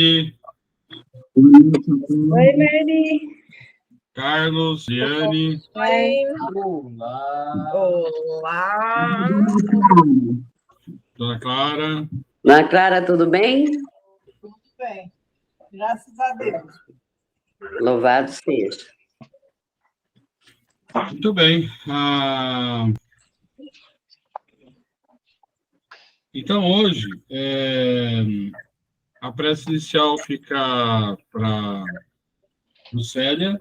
Oi, Mary. Carlos, Liane. Oi. Olá. Dona Clara. Dona Clara, tudo bem? Tudo bem. Graças a Deus. Louvado seja. Muito bem. Então, hoje, a prece inicial fica para Lucélia.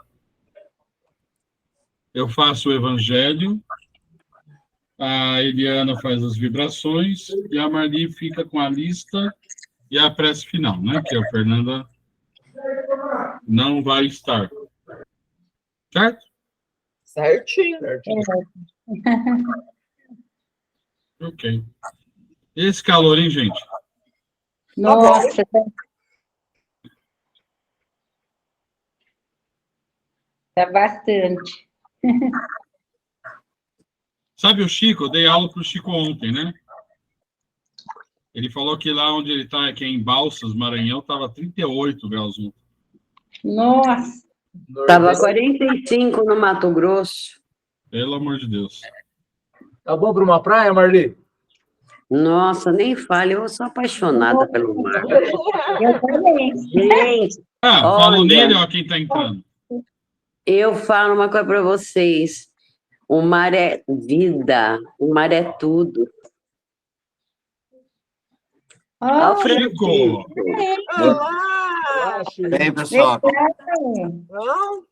Eu faço o evangelho. A Eliana faz as vibrações. E a Marli fica com a lista e a prece final, né? Que a Fernanda não vai estar. Certo? Certinho. Ok. Esse calor, hein, gente? Nossa, tá bastante. Sabe o Chico? Eu dei aula para o Chico ontem, né? Ele falou que lá onde ele está, que é em Balsas, Maranhão, estava 38 graus. Nossa, Estava 45 no Mato Grosso. Pelo amor de Deus. Tá bom para uma praia, Marli? Nossa, nem fale, eu sou apaixonada pelo mar. eu também. Gente, Falo olha, nele, ó, quem está entrando. eu falo uma coisa para vocês. O mar é vida, o mar é tudo. Ó, Oh, Chico! Olá. Bem, pessoal. Não?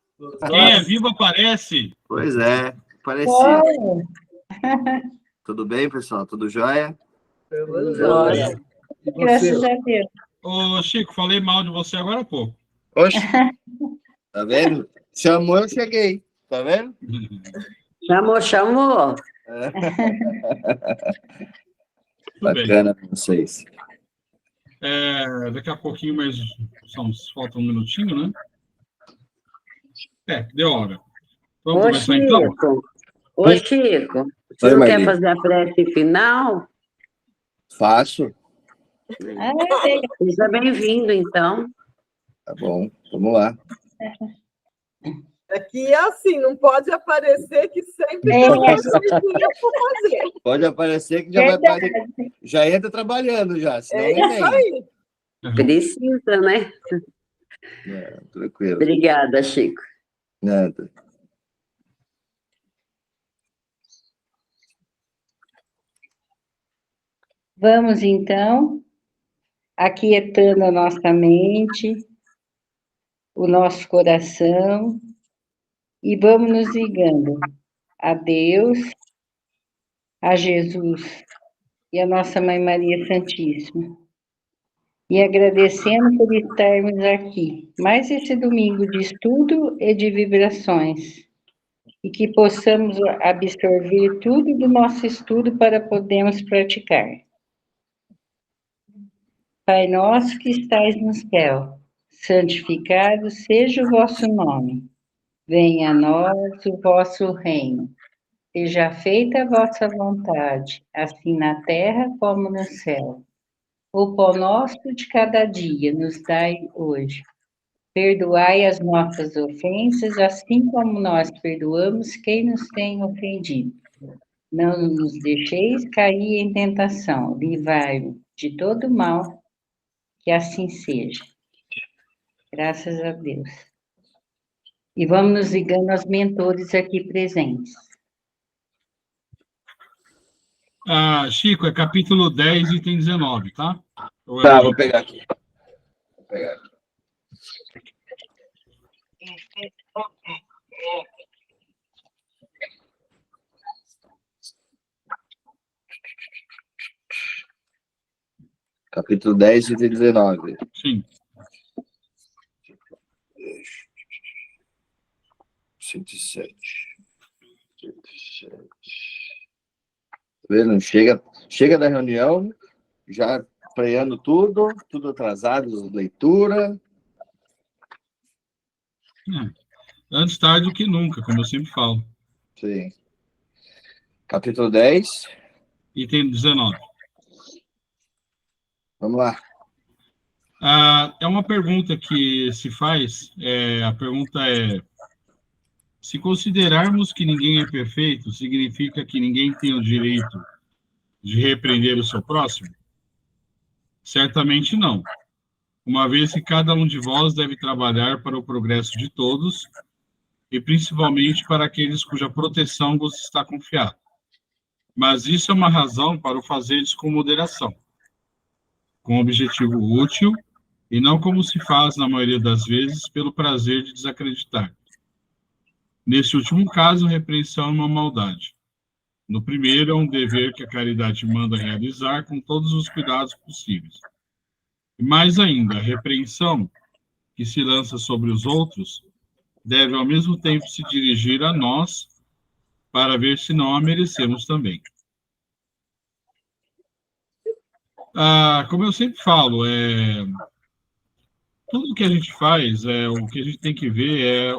Quem é vivo aparece. Pois é, parecido. oh, Tudo bem, pessoal? Tudo jóia? Olha. E graças você? a Deus. Ô, Chico, falei mal de você agora há pouco. Oxe, tá vendo? Chamou, eu cheguei. Tá vendo? Chamou. Tudo bem. Bacana pra vocês. Daqui a pouquinho, mas falta um minutinho, né? Deu hora. Vamos Ô, começar então? Chico, você Oi, não Marli. quer fazer a prece final? Faço. Seja bem-vindo, então. Tá bom, vamos lá. Aqui é assim, não pode aparecer que sempre tem uma coisinha para fazer. Pode aparecer que já entra trabalhando já, senão É nem isso vem. aí. Precisa, né? Tranquilo. Obrigada, Chico. Nada. Vamos, então, aquietando a nossa mente, o nosso coração, e vamos nos ligando a Deus, a Jesus e a nossa Mãe Maria Santíssima. E agradecendo por estarmos aqui, mais esse domingo de estudo e de vibrações, e que possamos absorver tudo do nosso estudo para podermos praticar. Pai nosso que estais no céu, santificado seja o vosso nome. Venha a nós o vosso reino. Seja feita a vossa vontade, assim na terra como no céu. O pão nosso de cada dia nos dai hoje. Perdoai as nossas ofensas, assim como nós perdoamos quem nos tem ofendido. Não nos deixeis cair em tentação, livrai-nos de todo mal, que assim seja. Graças a Deus. E vamos nos ligando aos mentores aqui presentes. Chico, é capítulo 10, item 19, tá? Tá, vou pegar aqui. Capítulo 10, item 19. Sim. 107. Tá vendo? Chega da reunião, já freando tudo atrasado, leitura. Antes tarde do que nunca, como eu sempre falo. Sim. Capítulo 10. Item 19. Vamos lá. É uma pergunta que se faz, a pergunta é: se considerarmos que ninguém é perfeito, significa que ninguém tem o direito de repreender o seu próximo? Certamente não, uma vez que cada um de vós deve trabalhar para o progresso de todos, e principalmente para aqueles cuja proteção vos está confiada. Mas isso é uma razão para o fazeres com moderação, com objetivo útil, e não como se faz, na maioria das vezes, pelo prazer de desacreditar. Nesse último caso, a repreensão é uma maldade. No primeiro, é um dever que a caridade manda realizar com todos os cuidados possíveis. E mais ainda, a repreensão que se lança sobre os outros deve, ao mesmo tempo, se dirigir a nós para ver se não a merecemos também. Como eu sempre falo, tudo que a gente faz, o que a gente tem que ver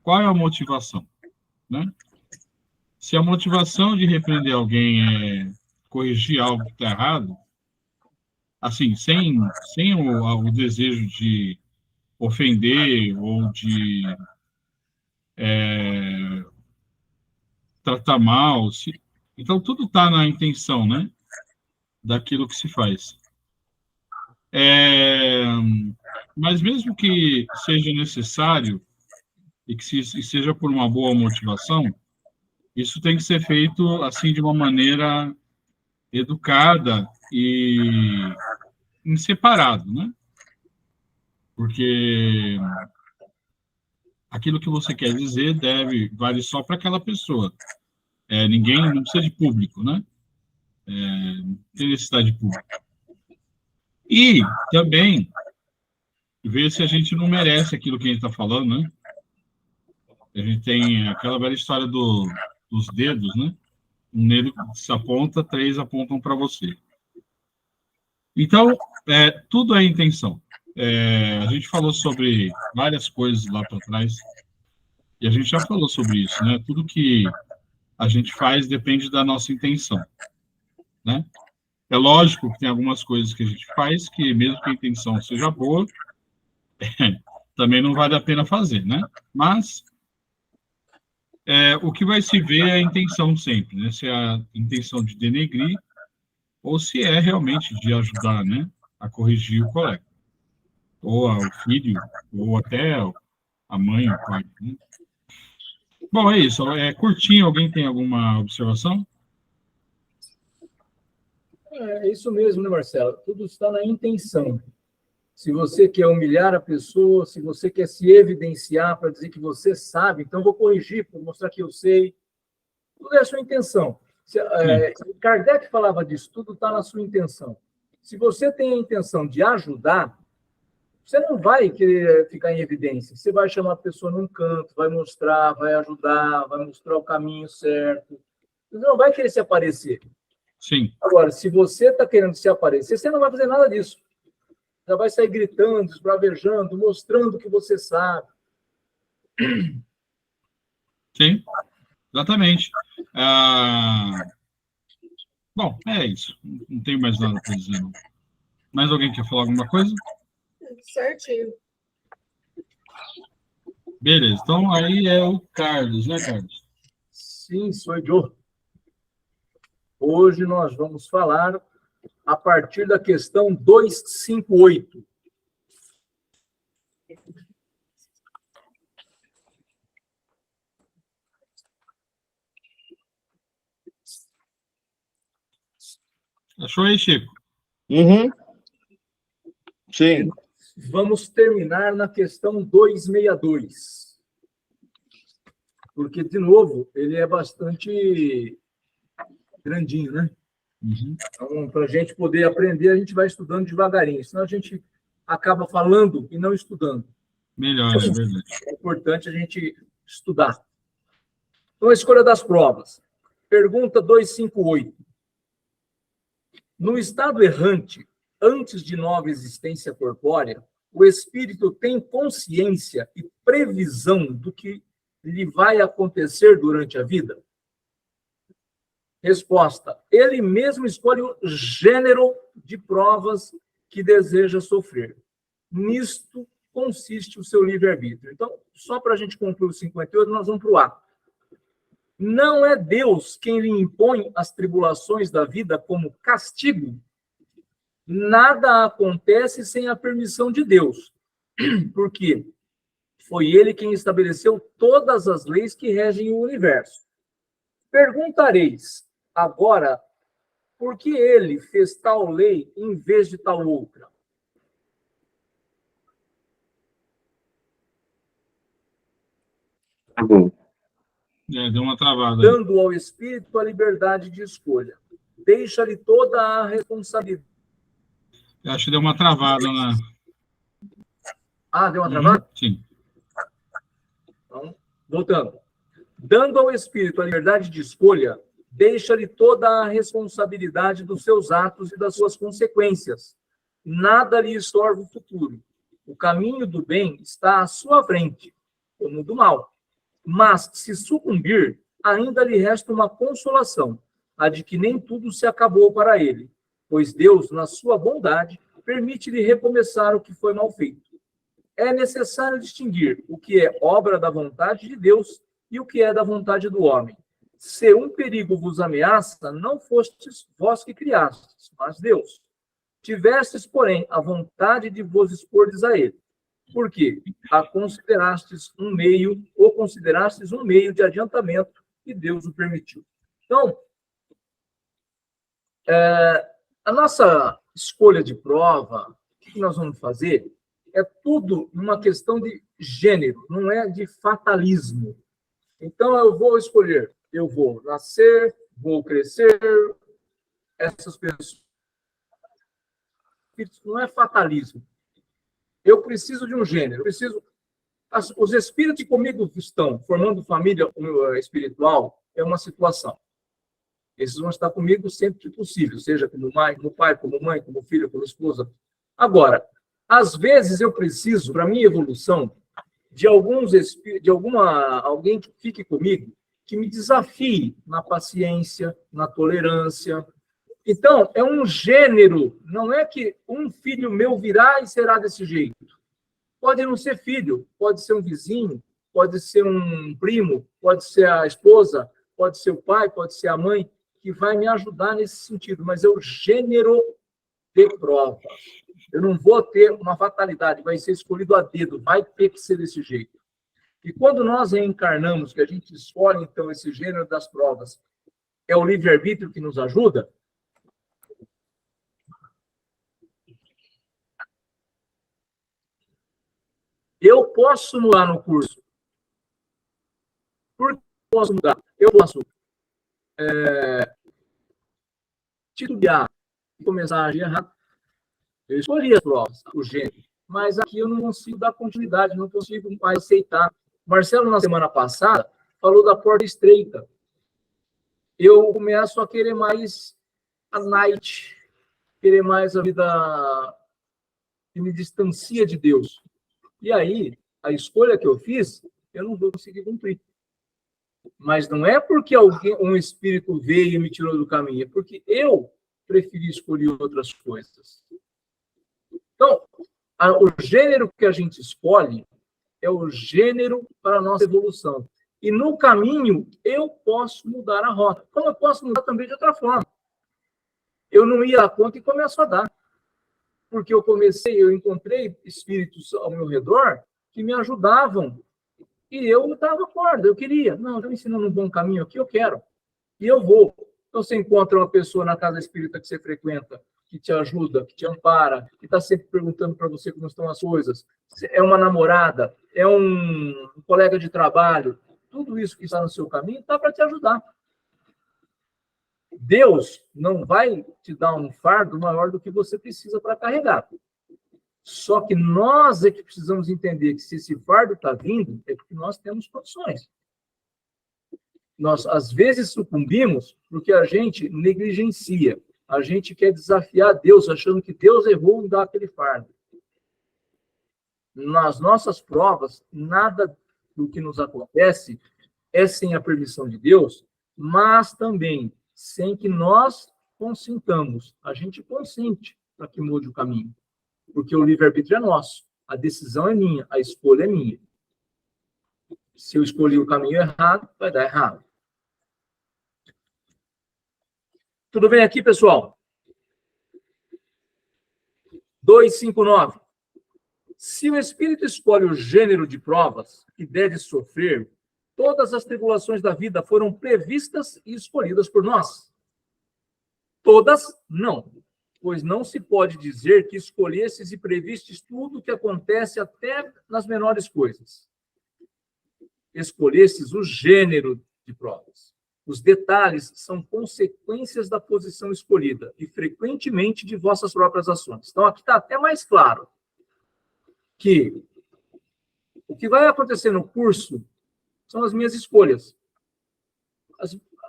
qual é a motivação, né? Se a motivação de repreender alguém é corrigir algo que está errado, assim, sem o desejo de ofender ou de tratar mal, então tudo está na intenção, né? Daquilo que se faz. Mas mesmo que seja necessário e que seja por uma boa motivação, isso tem que ser feito assim de uma maneira educada e em separado, né? Porque aquilo que você quer dizer vale só para aquela pessoa. Ninguém não precisa de público, né? Não tem necessidade de público. E também ver se a gente não merece aquilo que a gente está falando, né? A gente tem aquela velha história dos dedos, né? Um dedo se aponta, 3 apontam para você. Então, tudo é intenção. A gente falou sobre várias coisas lá para trás, e a gente já falou sobre isso, né? Tudo que a gente faz depende da nossa intenção, né? É lógico que tem algumas coisas que a gente faz que, mesmo que a intenção seja boa, também não vale a pena fazer, né? Mas o que vai se ver é a intenção sempre, né? Se é a intenção de denegrir ou se é realmente de ajudar, né? A corrigir o colega, ou o filho, ou até a mãe, o pai, né? Bom, é isso. Curtinho. Alguém tem alguma observação? É isso mesmo, né, Marcelo? Tudo está na intenção. Se você quer humilhar a pessoa, se você quer se evidenciar para dizer que você sabe, então vou corrigir, para mostrar que eu sei. Tudo é a sua intenção. Kardec falava disso, tudo está na sua intenção. Se você tem a intenção de ajudar, você não vai querer ficar em evidência. Você vai chamar a pessoa num canto, vai mostrar, vai ajudar, vai mostrar o caminho certo. Você não vai querer se aparecer. Sim. Agora, se você está querendo se aparecer, você não vai fazer nada disso. Já vai sair gritando, esbravejando, mostrando que você sabe. Sim, exatamente. Bom, é isso. Não tenho mais nada para dizer. Não. Mais alguém quer falar alguma coisa? Certinho. Beleza, então aí é o Carlos, né, Carlos? Sim, sou eu. Hoje nós vamos falar a partir da questão 258. Achou aí, Chico? Uhum. Sim. Vamos terminar na questão 262. Porque, de novo, ele é bastante grandinho, né? Uhum. Então, para a gente poder aprender, a gente vai estudando devagarinho. Senão a gente acaba falando e não estudando. Melhor, é verdade. É importante a gente estudar. Então, a escolha das provas. Pergunta 258. No estado errante, antes de nova existência corpórea, o espírito tem consciência e previsão do que lhe vai acontecer durante a vida? Resposta. Ele mesmo escolhe o gênero de provas que deseja sofrer. Nisto consiste o seu livre-arbítrio. Então, só para a gente concluir o 58, nós vamos para o A. Não é Deus quem lhe impõe as tribulações da vida como castigo. Nada acontece sem a permissão de Deus, porque foi ele quem estabeleceu todas as leis que regem o universo. Perguntareis, agora, por que ele fez tal lei em vez de tal outra? Deu uma travada aí. Dando ao Espírito a liberdade de escolha. Deixa-lhe toda a responsabilidade. Eu acho que deu uma travada na... Ah, deu uma travada? Sim. Então, voltando. Dando ao Espírito a liberdade de escolha, deixa-lhe toda a responsabilidade dos seus atos e das suas consequências. Nada lhe estorva o futuro. O caminho do bem está à sua frente, como o do mal. Mas, se sucumbir, ainda lhe resta uma consolação, a de que nem tudo se acabou para ele, pois Deus, na sua bondade, permite-lhe recomeçar o que foi mal feito. É necessário distinguir o que é obra da vontade de Deus e o que é da vontade do homem. Se um perigo vos ameaça, não fostes vós que criastes, mas Deus. Tivestes, porém, a vontade de vos expordes a ele. Porque considerastes um meio de adiantamento e Deus o permitiu. Então, a nossa escolha de prova, o que nós vamos fazer, é tudo uma questão de gênero, não é de fatalismo. Então, eu vou escolher, eu vou nascer, vou crescer, essas pessoas. Não é fatalismo. Eu preciso de um gênero, os espíritos que comigo estão formando família espiritual é uma situação. Esses vão estar comigo sempre que possível, seja como pai, como mãe, como filho, como esposa. Agora, às vezes eu preciso, para minha evolução, de alguém que fique comigo, que me desafie na paciência, na tolerância. Então, é um gênero, não é que um filho meu virá e será desse jeito. Pode não ser filho, pode ser um vizinho, pode ser um primo, pode ser a esposa, pode ser o pai, pode ser a mãe, que vai me ajudar nesse sentido, mas é o gênero de prova. Eu não vou ter uma fatalidade, vai ser escolhido a dedo, vai ter que ser desse jeito. E quando nós reencarnamos, que a gente escolhe, então, esse gênero das provas, é o livre-arbítrio que nos ajuda. Eu posso mudar no curso. Por que eu posso mudar? Eu posso titubear e começar a agir errado. Eu escolhi as provas, o gênero. Mas aqui eu não consigo dar continuidade, não consigo mais aceitar. Marcelo, na semana passada, falou da porta estreita. Eu começo a querer mais a night, querer mais a vida que me distancia de Deus. E aí, a escolha que eu fiz, eu não vou conseguir cumprir. Mas não é porque um espírito veio e me tirou do caminho, é porque eu preferi escolher outras coisas. Então, o gênero que a gente escolhe é o gênero para a nossa evolução. E no caminho, eu posso mudar a rota. Como eu posso mudar também de outra forma. Eu não ia dar conta e começo a dar. Porque eu encontrei espíritos ao meu redor que me ajudavam. E eu estava corda, eu queria. Não, eu ensinando um bom caminho aqui, eu quero. E eu vou. Então, você encontra uma pessoa na casa espírita que você frequenta, que te ajuda, que te ampara, que está sempre perguntando para você como estão as coisas. É uma namorada, é um colega de trabalho. Tudo isso que está no seu caminho está para te ajudar. Deus não vai te dar um fardo maior do que você precisa para carregar. Só que nós é que precisamos entender que se esse fardo está vindo, é porque nós temos condições. Nós, às vezes, sucumbimos porque a gente negligencia. A gente quer desafiar Deus, achando que Deus errou em dar aquele fardo. Nas nossas provas, nada do que nos acontece é sem a permissão de Deus, mas também sem que nós consintamos. A gente consente. para que mude o caminho. Porque o livre-arbítrio é nosso. A decisão é minha, a escolha é minha. Se eu escolhi o caminho errado, vai dar errado. Tudo bem aqui, pessoal? 259. Se o espírito escolhe o gênero de provas que deve sofrer, todas as tribulações da vida foram previstas e escolhidas por nós. Todas, não. Pois não se pode dizer que escolhestes e previstes tudo o que acontece até nas menores coisas. Escolhestes o gênero de provas. Os detalhes são consequências da posição escolhida e, frequentemente, de vossas próprias ações. Então, aqui está até mais claro que o que vai acontecer no curso são as minhas escolhas.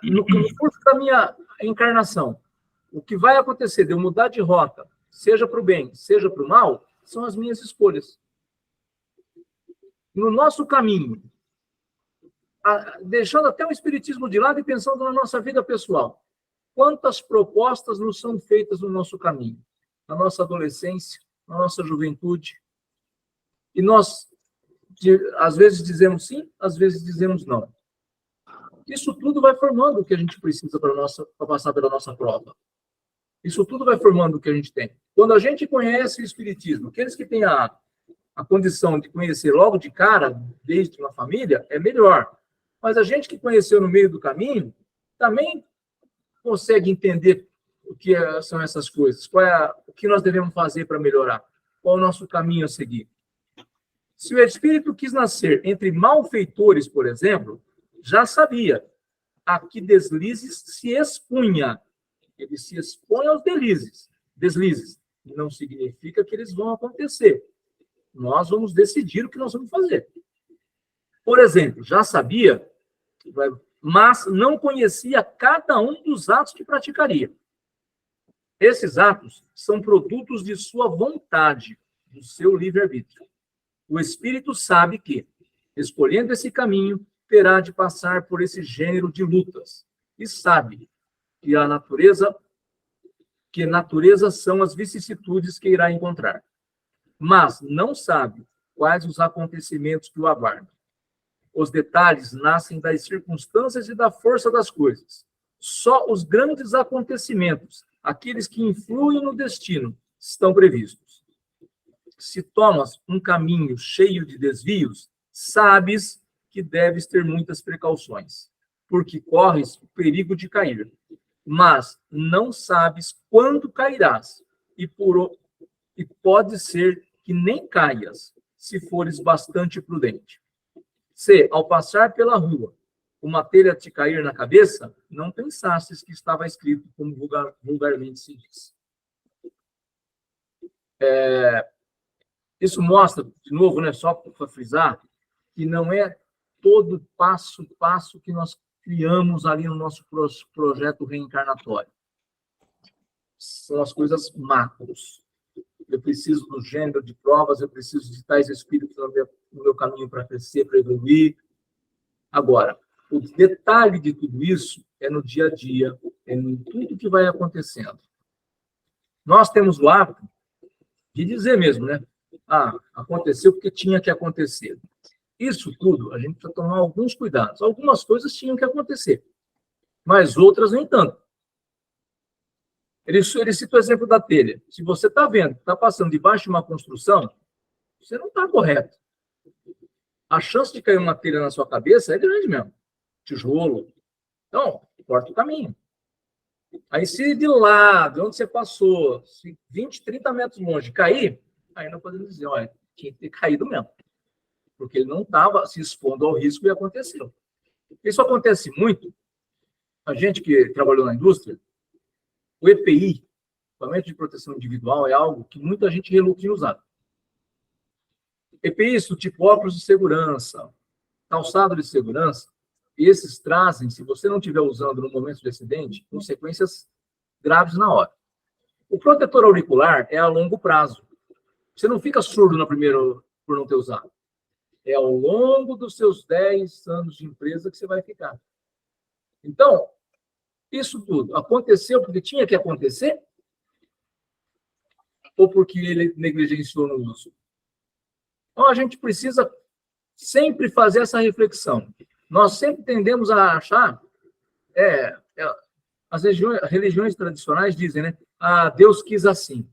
No curso da minha encarnação, o que vai acontecer de eu mudar de rota, seja para o bem, seja para o mal, são as minhas escolhas. No nosso caminho, deixando até o espiritismo de lado e pensando na nossa vida pessoal, quantas propostas nos são feitas no nosso caminho, na nossa adolescência, na nossa juventude, e nós, às vezes, dizemos sim, às vezes dizemos não. Isso tudo vai formando o que a gente precisa para passar pela nossa prova. Isso tudo vai formando o que a gente tem. Quando a gente conhece o espiritismo, aqueles que têm a condição de conhecer logo de cara, desde uma família, é melhor. Mas a gente que conheceu no meio do caminho, também consegue entender o que são essas coisas, o que nós devemos fazer para melhorar, qual o nosso caminho a seguir. Se o espírito quis nascer entre malfeitores, por exemplo, já sabia a que deslizes se expunha. Ele se expõe aos deslizes. Não significa que eles vão acontecer. Nós vamos decidir o que nós vamos fazer. Por exemplo, já sabia, mas não conhecia cada um dos atos que praticaria. Esses atos são produtos de sua vontade, do seu livre-arbítrio. O espírito sabe que, escolhendo esse caminho, terá de passar por esse gênero de lutas. E sabe que natureza são as vicissitudes que irá encontrar. Mas não sabe quais os acontecimentos que o aguardam. Os detalhes nascem das circunstâncias e da força das coisas. Só os grandes acontecimentos, aqueles que influem no destino, estão previstos. Se tomas um caminho cheio de desvios, sabes que deves ter muitas precauções, porque corres o perigo de cair. Mas não sabes quando cairás, e pode ser que nem caias, se fores bastante prudente. Se, ao passar pela rua, uma telha te cair na cabeça, não pensastes que estava escrito como vulgarmente se diz. Isso mostra, de novo, né, só para frisar, que não é todo passo a passo que nós criamos ali no nosso projeto reencarnatório. São as coisas macros. Eu preciso do gênero de provas, eu preciso de tais espíritos no meu caminho para crescer, para evoluir. Agora, o detalhe de tudo isso é no dia a dia, é em tudo que vai acontecendo. Nós temos o hábito de dizer mesmo, né? Aconteceu porque tinha que acontecer. Isso tudo, a gente precisa tomar alguns cuidados. Algumas coisas tinham que acontecer, mas outras nem tanto. Ele cita o exemplo da telha. Se você está vendo, está passando debaixo de uma construção, você não está correto. A chance de cair uma telha na sua cabeça é grande mesmo. Tijolo. Então, corta o caminho. Aí, se de lá, de onde você passou, se 20, 30 metros longe, cair, aí não podemos dizer, olha, tinha que ter caído mesmo. Porque ele não estava se expondo ao risco e aconteceu. Isso acontece muito. A gente que trabalhou na indústria, o EPI, equipamento de proteção individual, é algo que muita gente reluta em usar. EPI, isso tipo óculos de segurança, calçado de segurança, esses trazem, se você não estiver usando no momento de acidente, consequências graves na hora. O protetor auricular é a longo prazo. Você não fica surdo na primeira por não ter usado. É ao longo dos seus 10 anos de empresa que você vai ficar. Então, isso tudo aconteceu porque tinha que acontecer? ou porque ele negligenciou no uso? Então, a gente precisa sempre fazer essa reflexão. Nós sempre tendemos a achar, as religiões tradicionais dizem, né? Ah, Deus quis assim.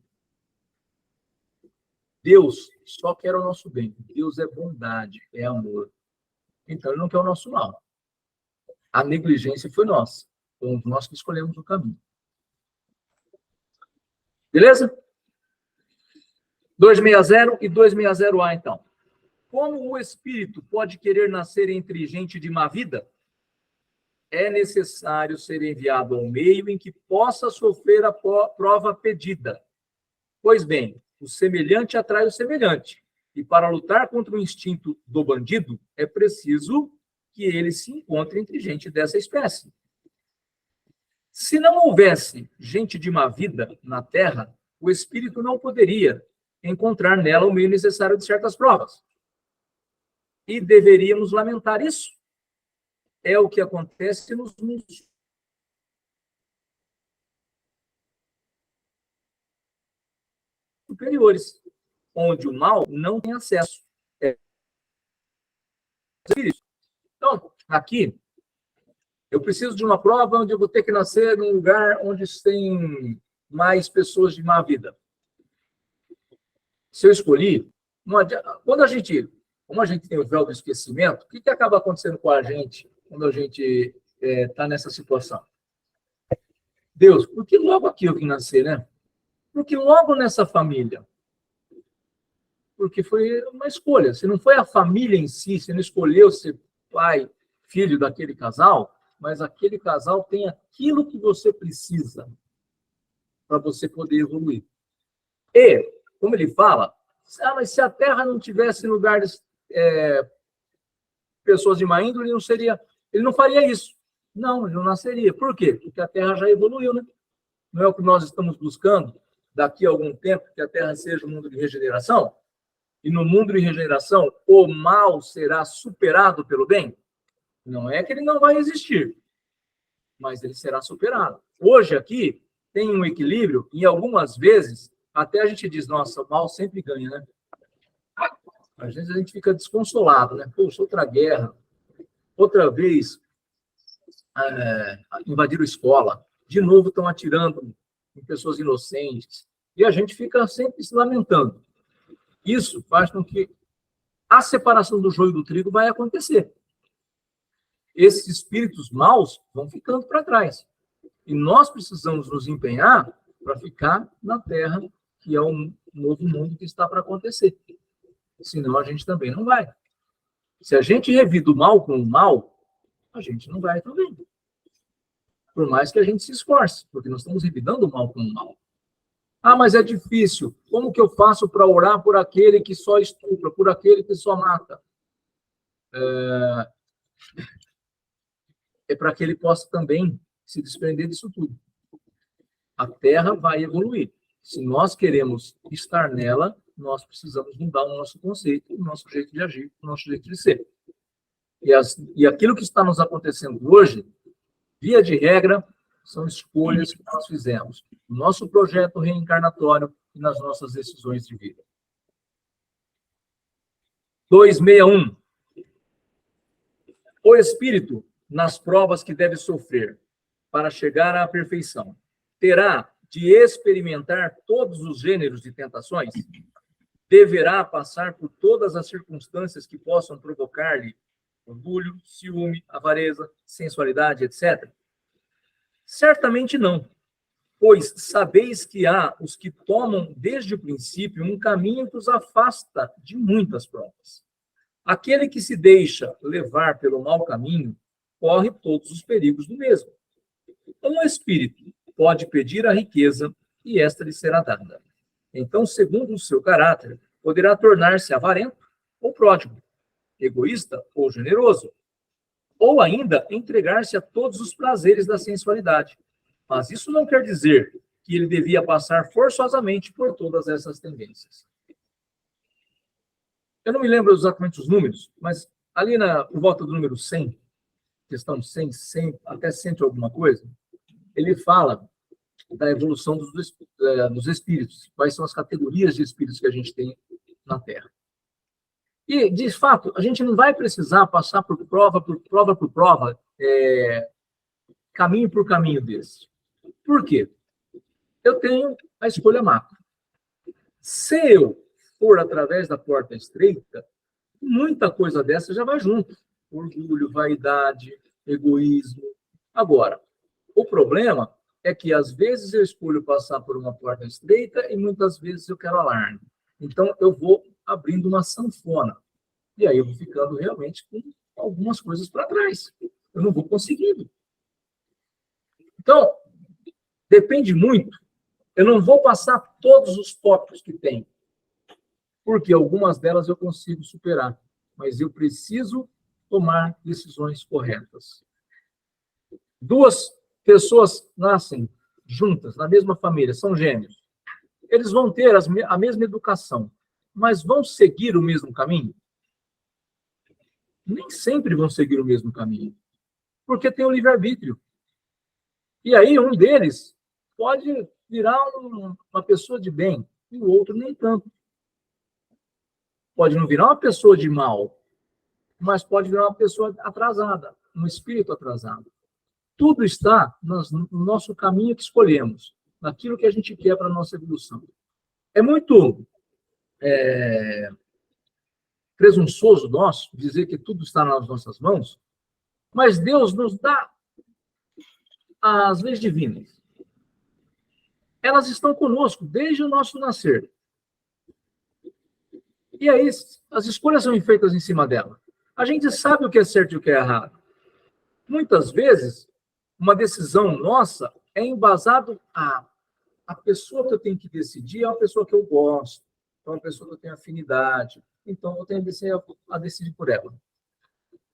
Deus só quer o nosso bem. Deus é bondade, é amor. Então, ele não quer o nosso mal. A negligência foi nossa. Fomos nós que escolhemos o caminho. Beleza? 260 e 260A, então. Como o espírito pode querer nascer entre gente de má vida? É necessário ser enviado ao meio em que possa sofrer a prova pedida. Pois bem, o semelhante atrai o semelhante. E para lutar contra o instinto do bandido, é preciso que ele se encontre entre gente dessa espécie. Se não houvesse gente de má vida na Terra, o espírito não poderia encontrar nela o meio necessário de certas provas. E deveríamos lamentar isso. É o que acontece nos mundos superiores, onde o mal não tem acesso. Então, aqui, eu preciso de uma prova onde eu vou ter que nascer num lugar onde tem mais pessoas de má vida. Se eu escolhi, como a gente tem o véu do esquecimento, o que acaba acontecendo com a gente quando a gente está nessa situação? Deus, por que logo aqui eu vim nascer, né? Por que logo nessa família? Porque foi uma escolha. Se não foi a família em si, você não escolheu ser pai, filho daquele casal, mas aquele casal tem aquilo que você precisa para você poder evoluir. E, como ele fala, mas se a Terra não tivesse lugares, pessoas de má índole, ele não faria isso. Não, ele não nasceria. Por quê? Porque a Terra já evoluiu, né? Não é o que nós estamos buscando daqui a algum tempo, que a Terra seja um mundo de regeneração? E no mundo de regeneração, o mal será superado pelo bem? Não é que ele não vai existir, mas ele será superado. Hoje aqui tem um equilíbrio e algumas vezes até a gente diz, nossa, o mal sempre ganha, né? Às vezes a gente fica desconsolado, né? Poxa, outra guerra, outra vez invadiram escola, de novo estão atirando em pessoas inocentes, e a gente fica sempre se lamentando. Isso faz com que a separação do joio do trigo vai acontecer. Esses espíritos maus vão ficando para trás. E nós precisamos nos empenhar para ficar na Terra, que é um novo mundo que está para acontecer. Senão a gente também não vai. Se a gente revida o mal com o mal, a gente não vai também. Por mais que a gente se esforce, porque nós estamos revidando o mal com o mal. Ah, mas é difícil. Como que eu faço para orar por aquele que só estupra, por aquele que só mata? É para que ele possa também se desprender disso tudo. A Terra vai evoluir. Se nós queremos estar nela, nós precisamos mudar o nosso conceito, o nosso jeito de agir, o nosso jeito de ser. E aquilo que está nos acontecendo hoje, via de regra, são escolhas que nós fizemos no nosso projeto reencarnatório e nas nossas decisões de vida. 261. O espírito, nas provas que deve sofrer para chegar à perfeição, terá de experimentar todos os gêneros de tentações? Deverá passar por todas as circunstâncias que possam provocar-lhe orgulho, ciúme, avareza, sensualidade, etc.? Certamente não, pois sabeis que há os que tomam desde o princípio um caminho que os afasta de muitas provas. Aquele que se deixa levar pelo mau caminho corre todos os perigos do mesmo. Um espírito pode pedir a riqueza e esta lhe será dada. Então, segundo o seu caráter, poderá tornar-se avarento ou pródigo, egoísta ou generoso, ou ainda entregar-se a todos os prazeres da sensualidade. Mas isso não quer dizer que ele devia passar forçosamente por todas essas tendências. Eu não me lembro exatamente os números, mas ali por volta do número 100, questão 100, até 100 alguma coisa, ele fala da evolução dos espíritos, quais são as categorias de espíritos que a gente tem na Terra. E, de fato, a gente não vai precisar passar por prova, caminho por caminho desse. Por quê? Eu tenho a escolha macro. Se eu for através da porta estreita, muita coisa dessa já vai junto. Orgulho, vaidade, egoísmo. Agora, o problema é que, às vezes, eu escolho passar por uma porta estreita e muitas vezes eu quero alarme. Então, eu vou abrindo uma sanfona. E aí eu vou ficando realmente com algumas coisas para trás. Eu não vou conseguindo. Então, depende muito. Eu não vou passar todos os tópicos que tem, porque algumas delas eu consigo superar, mas eu preciso tomar decisões corretas. Duas pessoas nascem juntas, na mesma família, são gêmeos. Eles vão ter a mesma educação, mas vão seguir o mesmo caminho? Nem sempre vão seguir o mesmo caminho, porque tem o livre-arbítrio. E aí um deles pode virar uma pessoa de bem, e o outro nem tanto. Pode não virar uma pessoa de mal, mas pode virar uma pessoa atrasada, um espírito atrasado. Tudo está no nosso caminho que escolhemos, naquilo que a gente quer para a nossa evolução. É muito presunçoso nosso dizer que tudo está nas nossas mãos, mas Deus nos dá as leis divinas. Elas estão conosco desde o nosso nascer. E aí, as escolhas são feitas em cima dela. A gente sabe o que é certo e o que é errado. Muitas vezes, uma decisão nossa é embasado a pessoa que eu tenho que decidir é uma pessoa que eu gosto, é uma pessoa que eu tenho afinidade, então eu tenho a decidir por ela.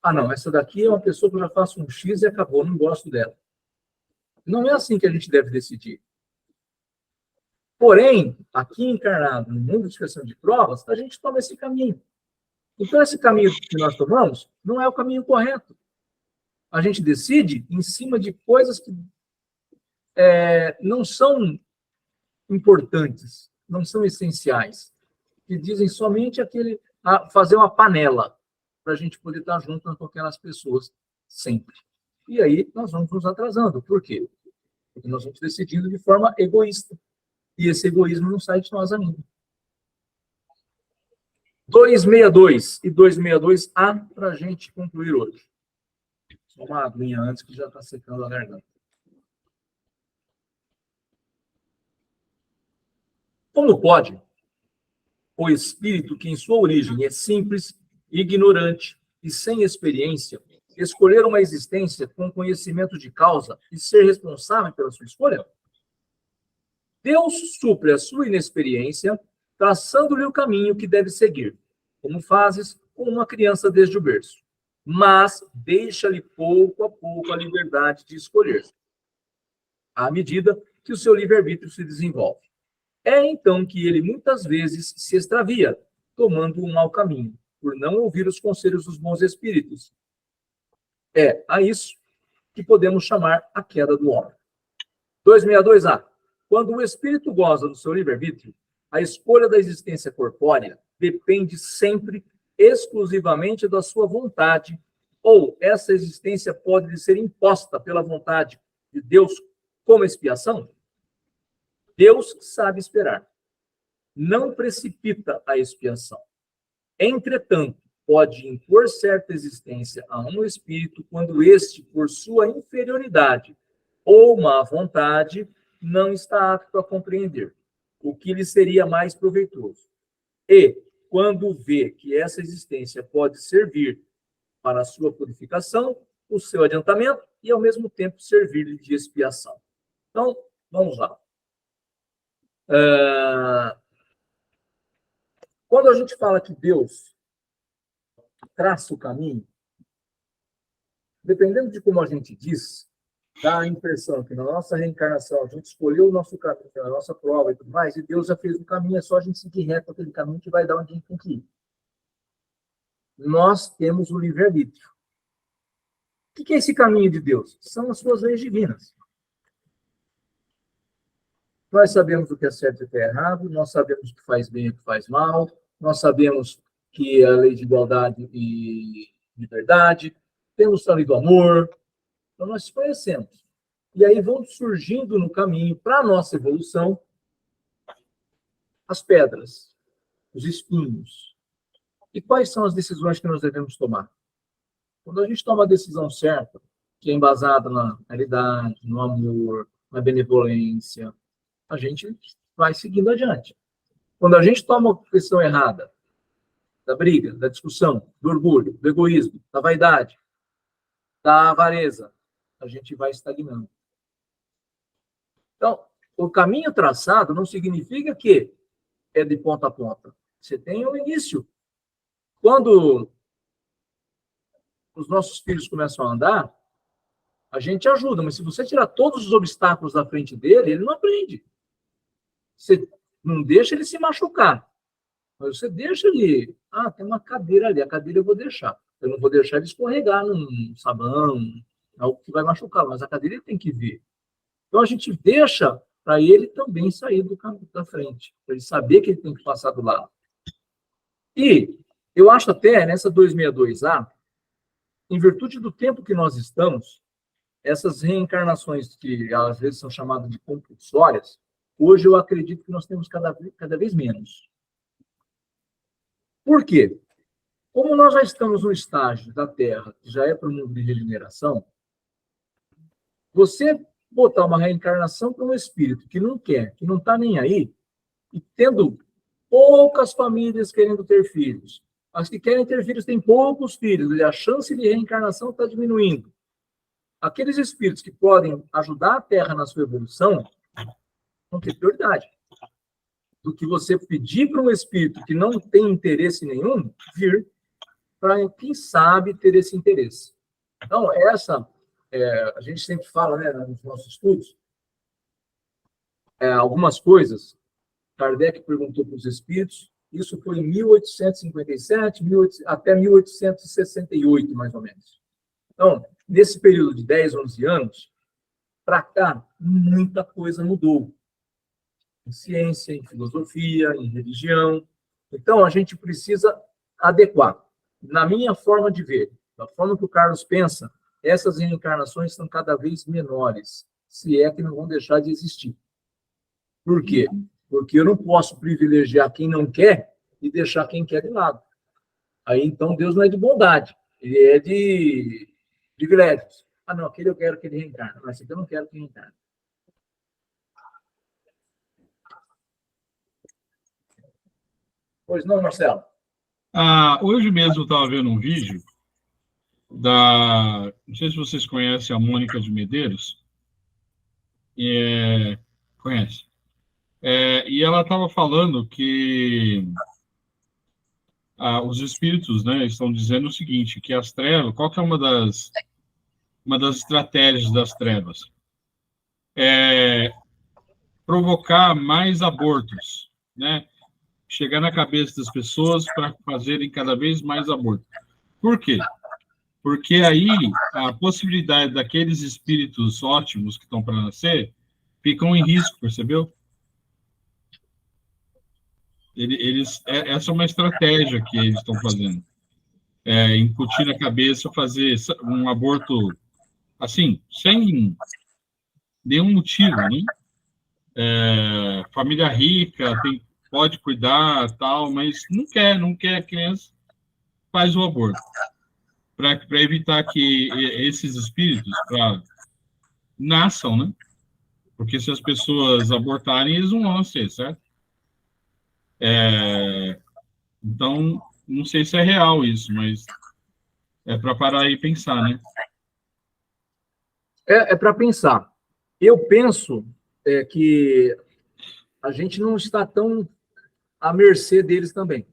Ah, não, essa daqui é uma pessoa que eu já faço um X e acabou, não gosto dela. Não é assim que a gente deve decidir. Porém, aqui encarnado, no mundo de questão de provas, a gente toma esse caminho. Então, esse caminho que nós tomamos não é o caminho correto. A gente decide em cima de coisas que não são importantes, não são essenciais, que dizem somente fazer uma panela para a gente poder estar junto com aquelas pessoas sempre. E aí nós vamos nos atrasando. Por quê? Porque nós vamos decidindo de forma egoísta. E esse egoísmo não sai de nós ainda. 262 e 262A para a gente concluir hoje. Só uma aguinha antes que já está secando a garganta. Como pode o espírito que em sua origem é simples, ignorante e sem experiência escolher uma existência com conhecimento de causa e ser responsável pela sua escolha? Deus supre a sua inexperiência, traçando-lhe o caminho que deve seguir, como fazes com uma criança desde o berço. Mas deixa-lhe pouco a pouco a liberdade de escolher, à medida que o seu livre-arbítrio se desenvolve. É então que ele muitas vezes se extravia, tomando um mau caminho, por não ouvir os conselhos dos bons espíritos. É a isso que podemos chamar a queda do homem. 262A. Quando o espírito goza do seu livre-arbítrio, a escolha da existência corpórea depende sempre exclusivamente da sua vontade, ou essa existência pode lhe ser imposta pela vontade de Deus como expiação? Deus sabe esperar. Não precipita a expiação. Entretanto, pode impor certa existência a um espírito quando este, por sua inferioridade ou má vontade, não está apto a compreender o que lhe seria mais proveitoso. E, quando vê que essa existência pode servir para a sua purificação, o seu adiantamento e, ao mesmo tempo, servir-lhe de expiação. Então, vamos lá. Quando a gente fala que Deus traça o caminho, dependendo de como a gente diz, dá a impressão que na nossa reencarnação a gente escolheu o nosso caminho, a nossa prova e tudo mais, e Deus já fez o caminho, é só a gente seguir reto aquele caminho que vai dar onde a gente tem que ir. Nós temos o livre-arbítrio. O que é esse caminho de Deus? São as suas leis divinas. Nós sabemos o que é certo e o que é errado, nós sabemos o que faz bem e o que faz mal, nós sabemos que é a lei de igualdade e liberdade, temos a lei do amor, então nós conhecemos. E aí vão surgindo no caminho para a nossa evolução as pedras, os espinhos. E quais são as decisões que nós devemos tomar? Quando a gente toma a decisão certa, que é embasada na realidade, no amor, na benevolência, a gente vai seguindo adiante. Quando a gente toma a decisão errada, da briga, da discussão, do orgulho, do egoísmo, da vaidade, da avareza, a gente vai estagnando. Então, o caminho traçado não significa que é de ponta a ponta. Você tem um início. Quando os nossos filhos começam a andar, a gente ajuda, mas se você tirar todos os obstáculos da frente dele, ele não aprende. Você não deixa ele se machucar, mas você deixa ele... Ah, tem uma cadeira ali, a cadeira eu vou deixar. Eu não vou deixar ele escorregar num sabão, algo que vai machucar, mas a cadeira ele tem que ver. Então a gente deixa para ele também sair do caminho da frente, para ele saber que ele tem que passar do lado. E eu acho até, nessa 262A, em virtude do tempo que nós estamos, essas reencarnações que às vezes são chamadas de compulsórias, hoje eu acredito que nós temos cada vez menos. Por quê? Como nós já estamos no estágio da Terra, que já é para o mundo de regeneração, você botar uma reencarnação para um espírito que não quer, que não está nem aí, e tendo poucas famílias querendo ter filhos, as que querem ter filhos têm poucos filhos, e a chance de reencarnação está diminuindo. Aqueles espíritos que podem ajudar a Terra na sua evolução vão ter prioridade. Do que você pedir para um espírito que não tem interesse nenhum vir para, quem sabe, ter esse interesse. Então, a gente sempre fala, né, nos nossos estudos, algumas coisas, Kardec perguntou para os espíritos, isso foi em 1857, até 1868, mais ou menos. Então, nesse período de 10, 11 anos, para cá, muita coisa mudou. Em ciência, em filosofia, em religião. Então, a gente precisa adequar. Na minha forma de ver, da forma que o Carlos pensa, essas reencarnações são cada vez menores, se é que não vão deixar de existir. Por quê? Porque eu não posso privilegiar quem não quer e deixar quem quer de lado. Aí, então, Deus não é de bondade, ele é de privilégios. Ah, não, aquele eu quero que ele reencarne, mas esse aqui eu não quero que ele reencarne. Pois não, Marcelo? Hoje mesmo eu estava vendo um vídeo não sei se vocês conhecem a Mônica de Medeiros. Conhece? E ela estava falando que os espíritos, né, estão dizendo o seguinte, que as trevas, qual que é uma das estratégias das trevas? Provocar mais abortos, né? Chegar na cabeça das pessoas para fazerem cada vez mais abortos. Por quê? Porque aí a possibilidade daqueles espíritos ótimos que estão para nascer ficam em risco, percebeu? Essa é uma estratégia que eles estão fazendo. Incutir na cabeça, fazer um aborto assim, sem nenhum motivo, né? Família rica pode cuidar, tal, mas não quer a criança, faz o aborto. Para evitar que esses espíritos nasçam, né? Porque se as pessoas abortarem, eles não vão nascer, certo? Então, não sei se é real isso, mas é para parar e pensar, né? É para pensar. Eu penso que a gente não está tão à mercê deles também.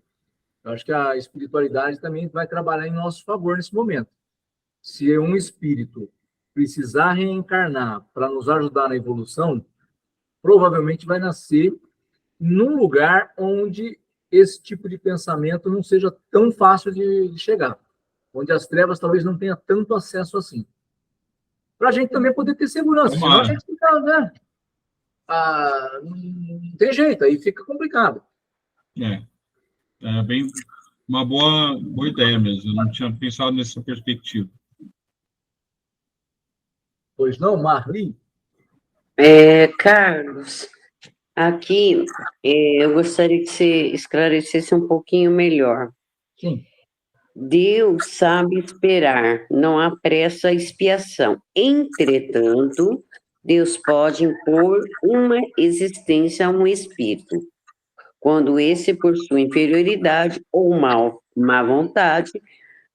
Eu acho que a espiritualidade também vai trabalhar em nosso favor nesse momento. Se um espírito precisar reencarnar para nos ajudar na evolução, provavelmente vai nascer num lugar onde esse tipo de pensamento não seja tão fácil de chegar, onde as trevas talvez não tenham tanto acesso assim. Para a gente também poder ter segurança, senão a gente fica, né? não tem jeito, aí fica complicado. É bem uma boa ideia mesmo. Eu não tinha pensado nessa perspectiva. Pois não, Marli? Carlos, aqui eu gostaria que você esclarecesse um pouquinho melhor. Sim. Deus sabe esperar, não apressa a expiação. Entretanto, Deus pode impor uma existência a um espírito, quando esse, por sua inferioridade ou má vontade,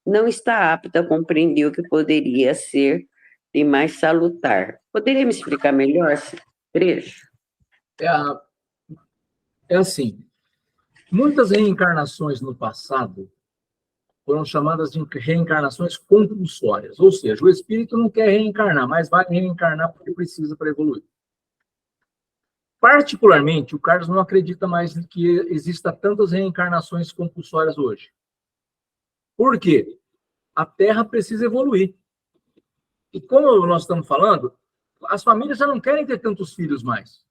não está apto a compreender o que poderia ser de mais salutar. Poderia me explicar melhor esse trecho? É assim, muitas reencarnações no passado foram chamadas de reencarnações compulsórias, ou seja, o espírito não quer reencarnar, mas vai reencarnar porque precisa para evoluir. Particularmente, o Carlos não acredita mais que exista tantas reencarnações compulsórias hoje. Por quê? A Terra precisa evoluir. E como nós estamos falando, as famílias já não querem ter tantos filhos mais.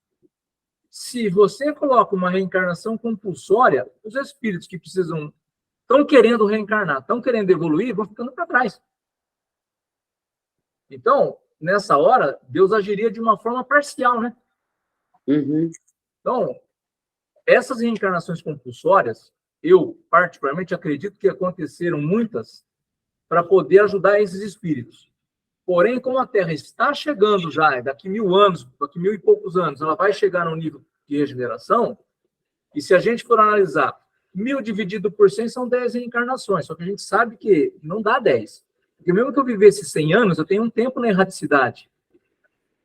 Se você coloca uma reencarnação compulsória, os espíritos que estão querendo reencarnar, estão querendo evoluir, vão ficando para trás. Então, nessa hora, Deus agiria de uma forma parcial, né? Uhum. Então, essas reencarnações compulsórias, eu particularmente acredito que aconteceram muitas para poder ajudar esses espíritos. Porém, como a Terra está chegando já, daqui 1000 anos, daqui 1000 e poucos anos, ela vai chegar no nível de regeneração, e se a gente for analisar 1000 dividido por 100 são 10 reencarnações, só que a gente sabe que não dá 10. Porque mesmo que eu vivesse 100 anos, eu tenho um tempo na erraticidade.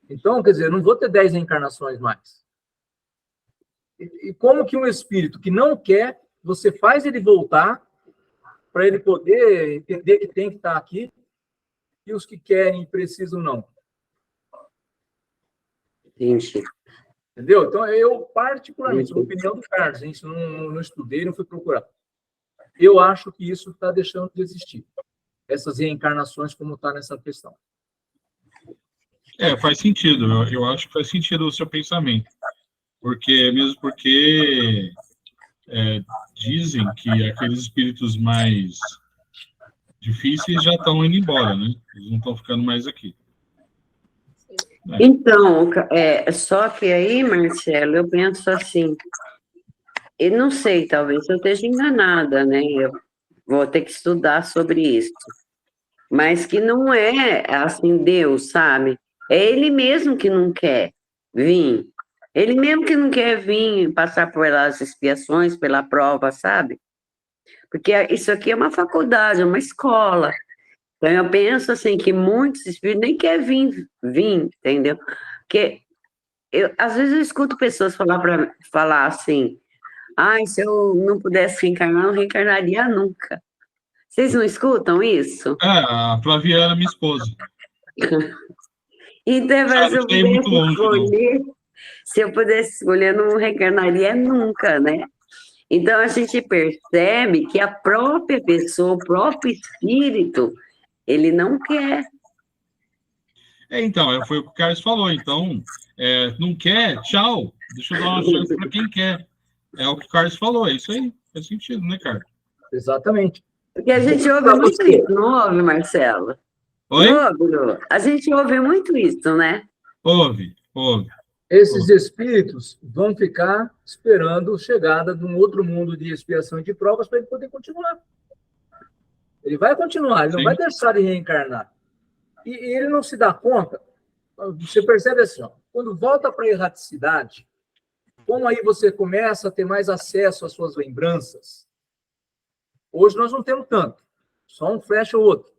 Então, quer dizer, eu não vou ter 10 reencarnações mais. E como que um espírito que não quer, você faz ele voltar para ele poder entender que tem que estar aqui, e os que querem e precisam não. Entendi. Entendeu? Então, eu, particularmente, na opinião do Carlos, a gente não estudei, não fui procurar. Eu acho que isso está deixando de existir. Essas reencarnações, como está nessa questão. Faz sentido. Eu acho que faz sentido o seu pensamento. Mesmo porque dizem que aqueles espíritos mais difíceis já estão indo embora, né? Eles não estão ficando mais aqui. Então, só que aí, Marcelo, eu penso assim, eu não sei, talvez eu esteja enganada, né? Eu vou ter que estudar sobre isso. Mas que não é assim, Deus, sabe? É Ele mesmo que não quer vir. Ele mesmo que não quer vir passar pelas expiações, pela prova, sabe? Porque isso aqui é uma faculdade, é uma escola. Então, eu penso assim, que muitos espíritos nem querem vir, entendeu? Porque, às vezes, eu escuto pessoas falar assim, se eu não pudesse reencarnar, eu não reencarnaria nunca. Vocês não escutam isso? A Flaviana, minha esposa. Então, se eu pudesse escolher, eu não reencarnaria nunca, né? Então, a gente percebe que a própria pessoa, o próprio espírito, ele não quer. Então, foi o que o Carlos falou. Então, não quer, tchau. Deixa eu dar uma chance para quem quer. É o que o Carlos falou, é isso aí. Faz sentido, né, Carlos? Exatamente. Porque a gente ouve muito isso, não ouve, Marcelo? Oi? Não ouve, a gente ouve muito isso, né? Ouve. Esses espíritos vão ficar esperando a chegada de um outro mundo de expiação e de provas para ele poder continuar. Ele vai continuar, ele não vai deixar de reencarnar. E ele não se dá conta. Você percebe assim, quando volta para a erraticidade, como aí você começa a ter mais acesso às suas lembranças. Hoje nós não temos tanto, só um flash ou outro.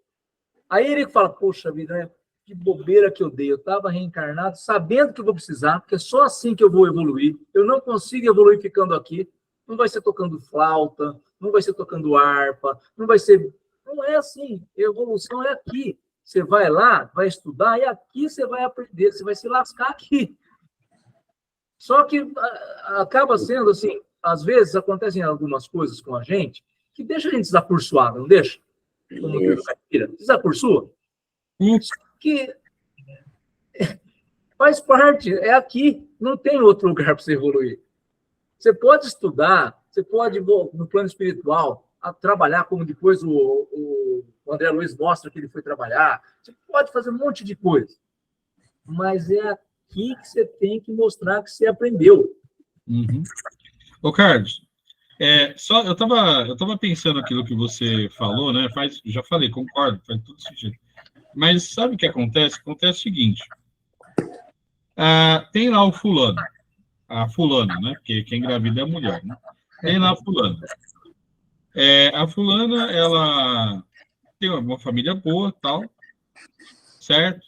Aí ele fala, poxa vida, né? Que bobeira que eu dei. Eu estava reencarnado, sabendo que eu vou precisar, porque é só assim que eu vou evoluir. Eu não consigo evoluir ficando aqui. Não vai ser tocando flauta, não vai ser tocando harpa, não vai ser... Não é assim. Evolução é aqui. Você vai lá, vai estudar, e aqui você vai aprender. Você vai se lascar aqui. Só que acaba sendo assim, às vezes acontecem algumas coisas com a gente que deixa a gente desapursuado, não deixa? Como o caipira, desapursua. Que faz parte, é aqui. Não tem outro lugar para você evoluir. Você pode estudar, você pode, no plano espiritual, trabalhar como depois o André Luiz mostra que ele foi trabalhar. Você pode fazer um monte de coisa. Mas é aqui que você tem que mostrar que você aprendeu. Uhum. Ô, Carlos, eu tava pensando aquilo que você falou, né? Já falei, concordo, faz todo sentido. Mas sabe o que acontece? Acontece o seguinte: tem lá o fulano, a fulana, né? Porque quem engravida é a mulher, né? Tem lá a fulana. A fulana, ela tem uma família boa, tal, certo?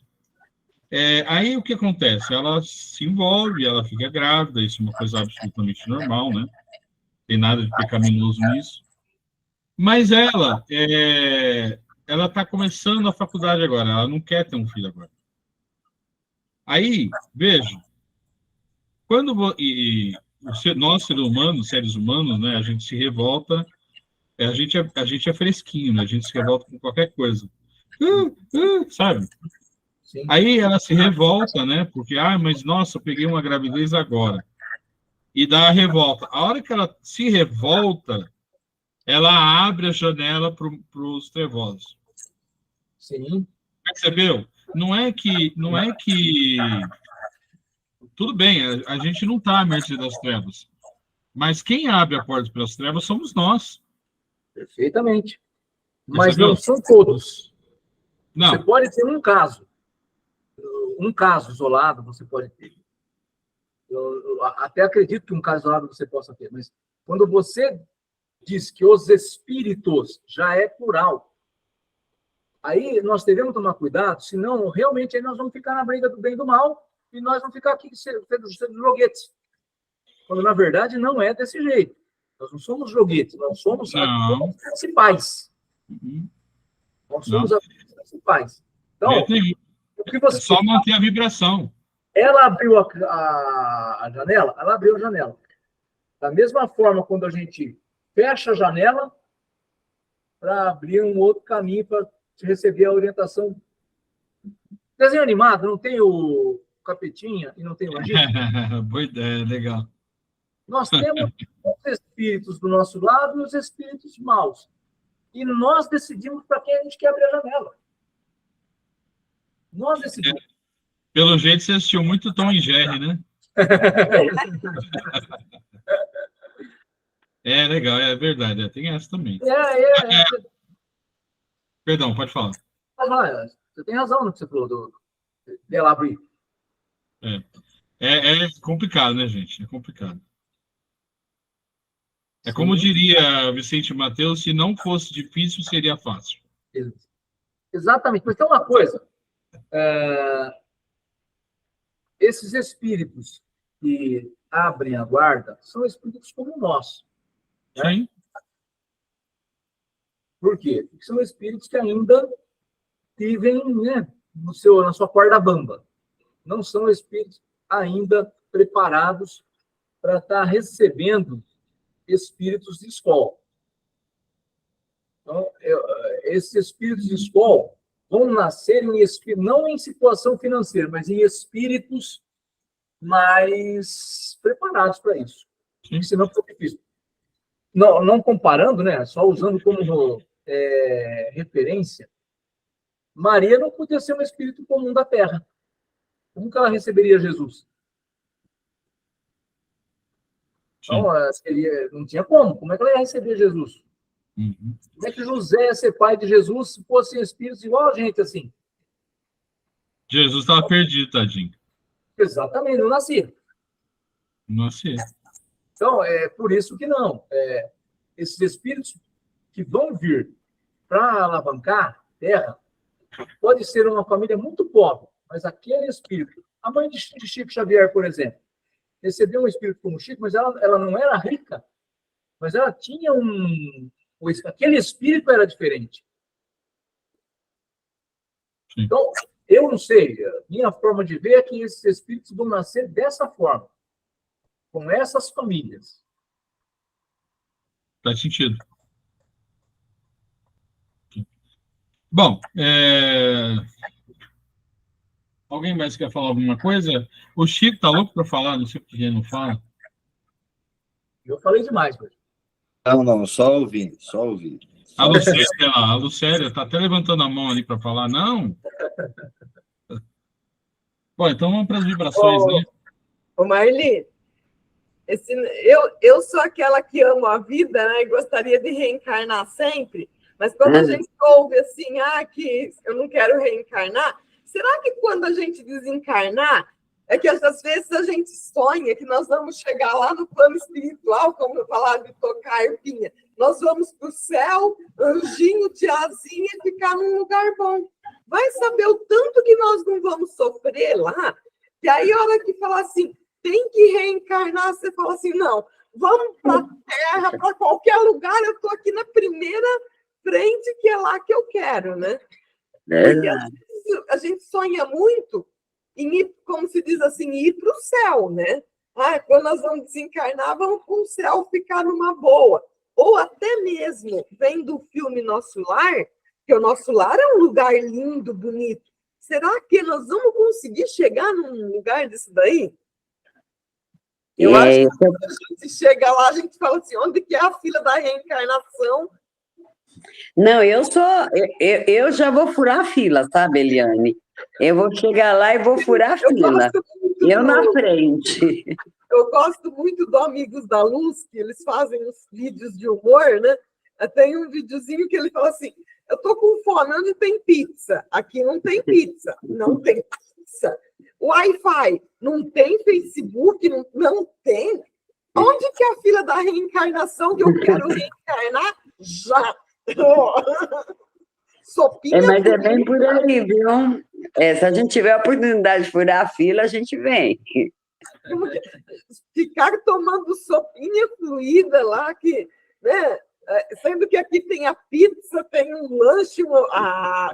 Aí o que acontece? Ela se envolve, ela fica grávida, isso é uma coisa absolutamente normal, né? Não tem nada de pecaminoso nisso. Mas ela está começando a faculdade agora, ela não quer ter um filho agora. Aí, veja, nós, seres humanos, né, a gente se revolta, a gente é fresquinho, né, a gente se revolta com qualquer coisa. Sabe? Sim. Aí ela se revolta, né, porque, mas nossa, eu peguei uma gravidez agora. E dá a revolta. A hora que ela se revolta, ela abre a janela para os trevosos. Sim. Percebeu? Não é que tudo bem, a gente não está à mercê das trevas, mas quem abre a porta para as trevas somos nós. Perfeitamente. Mas Percebeu? não são todos. Você Não. pode ter um caso isolado, você pode ter. Eu até acredito que um caso isolado você possa ter, mas quando você diz que os espíritos já é plural, aí nós devemos tomar cuidado, senão realmente aí nós vamos ficar na briga do bem e do mal e nós vamos ficar aqui sendo joguetes. Quando na verdade não é desse jeito. Nós não somos joguetes, nós somos Não. os principais. Uhum. Nós Não. somos os principais. De jeito Então, nenhum. o que É você só manter a vibração. ela abriu a janela, ela abriu a janela. Da mesma forma, quando a gente fecha a janela para abrir um outro caminho para receber a orientação. Desenho animado, não tem o Capetinha e não tem o Anjinho? Boa ideia, legal. Nós temos os espíritos do nosso lado e os espíritos maus. E nós decidimos para quem a gente quer abrir a janela. Nós decidimos. Pelo jeito, você assistiu muito Tom e Jerry, né? Legal, é verdade. Tem essa também. Perdão, pode falar. Você tem razão no que você falou dela abrir. É complicado, né, gente? É complicado. É Sim. como diria Vicente Mateus, se não fosse difícil, seria fácil. Exatamente. Mas tem uma coisa. Esses espíritos que abrem a guarda são espíritos como nós. Né? Sim. Por quê? Porque são espíritos que ainda vivem, né, na sua corda bamba. Não são espíritos ainda preparados para estar recebendo espíritos de escola. Então, esses espíritos de escola vão nascer não em situação financeira, mas em espíritos mais preparados para isso. Porque senão fica difícil. Não comparando, né, só usando como referência, Maria não podia ser um espírito comum da Terra. Como que ela receberia Jesus? Então, não tinha como. Como é que ela ia receber Jesus? Uhum. Como é que José ia ser pai de Jesus se fossem espíritos igual a gente, assim? Jesus estava perdido, tadinho. Exatamente, não nascia. Nossa. Então, é por isso que não. Esses espíritos que vão vir para alavancar a Terra, pode ser uma família muito pobre, mas aquele espírito, a mãe de Chico Xavier, por exemplo, recebeu um espírito como Chico, mas ela não era rica, mas ela tinha aquele espírito era diferente. Sim. Então, eu não sei, minha forma de ver é que esses espíritos vão nascer dessa forma, com essas famílias. Faz sentido. Bom, Alguém mais quer falar alguma coisa? O Chico tá louco para falar, não sei por que ele não fala. Eu falei demais, mas... Não, só ouvindo, só ouvindo. A Lucélia, a Lucélia tá até levantando a mão ali para falar, não? Bom, então vamos para as vibrações, né? Ô Marli, eu sou aquela que amo a vida, né? E gostaria de reencarnar sempre, mas quando a gente ouve assim, que eu não quero reencarnar, será que quando a gente desencarnar, é que às vezes a gente sonha que nós vamos chegar lá no plano espiritual, como eu falava de tocar a arpinha, nós vamos para o céu, anjinho, tiazinha, e ficar num lugar bom. Vai saber o tanto que nós não vamos sofrer lá, que aí a hora que falar assim, tem que reencarnar, você fala assim, não, vamos para a Terra, para qualquer lugar, eu estou aqui na primeira frente, que é lá que eu quero, né? Porque a gente sonha muito em ir, como se diz assim, ir para o céu, né? Quando nós vamos desencarnar, vamos para o céu ficar numa boa. Ou até mesmo, vendo o filme Nosso Lar, que o Nosso Lar é um lugar lindo, bonito. Será que nós vamos conseguir chegar num lugar desse daí? Eu acho que quando a gente chega lá, a gente fala assim, onde que é a fila da reencarnação? Não, eu já vou furar a fila, sabe, Eliane? Eu vou chegar lá e vou furar a fila. Eu na frente. Eu gosto muito do Amigos da Luz, que eles fazem os vídeos de humor, né? Tem um videozinho que ele fala assim, eu tô com fome, onde tem pizza? Aqui não tem pizza. Não tem pizza. Wi-Fi, não tem Facebook, não tem. Onde que é a fila da reencarnação que eu quero reencarnar? Já. Sopinha. Mas é bem por aí, viu? Se a gente tiver a oportunidade de furar a fila, a gente vem. Ficar tomando sopinha fluida lá, que, né? Sendo que aqui tem a pizza, tem um lanche,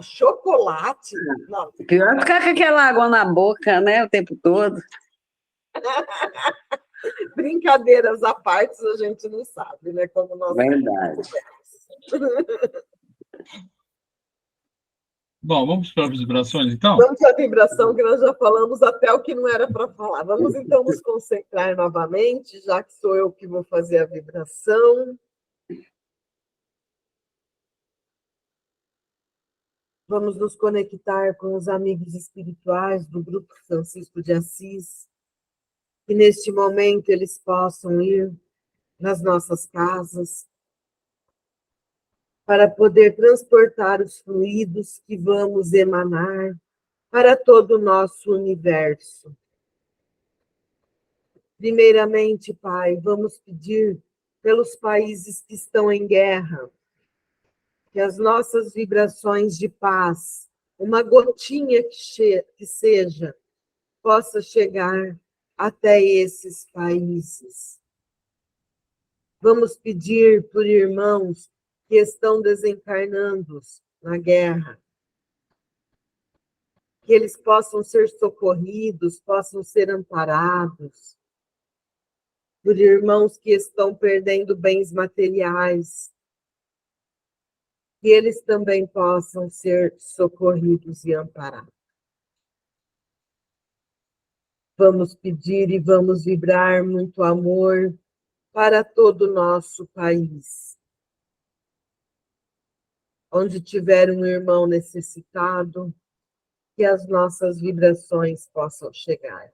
chocolate. Não. Pior ficar com aquela água na boca, né, o tempo todo. Brincadeiras à parte, a gente não sabe, né? Como nós... Verdade. Bom, vamos para as vibrações, então? Vamos para a vibração, que nós já falamos até o que não era para falar. Vamos, então, nos concentrar novamente, já que sou eu que vou fazer a vibração. Vamos nos conectar com os amigos espirituais do Grupo Francisco de Assis, que neste momento eles possam ir nas nossas casas, para poder transportar os fluidos que vamos emanar para todo o nosso universo. Primeiramente, Pai, vamos pedir pelos países que estão em guerra, que as nossas vibrações de paz, uma gotinha que seja, possa chegar até esses países. Vamos pedir por irmãos que estão desencarnando na guerra, que eles possam ser socorridos, possam ser amparados, por irmãos que estão perdendo bens materiais, que eles também possam ser socorridos e amparados. Vamos pedir e vamos vibrar muito amor para todo o nosso país. Onde tiver um irmão necessitado, que as nossas vibrações possam chegar.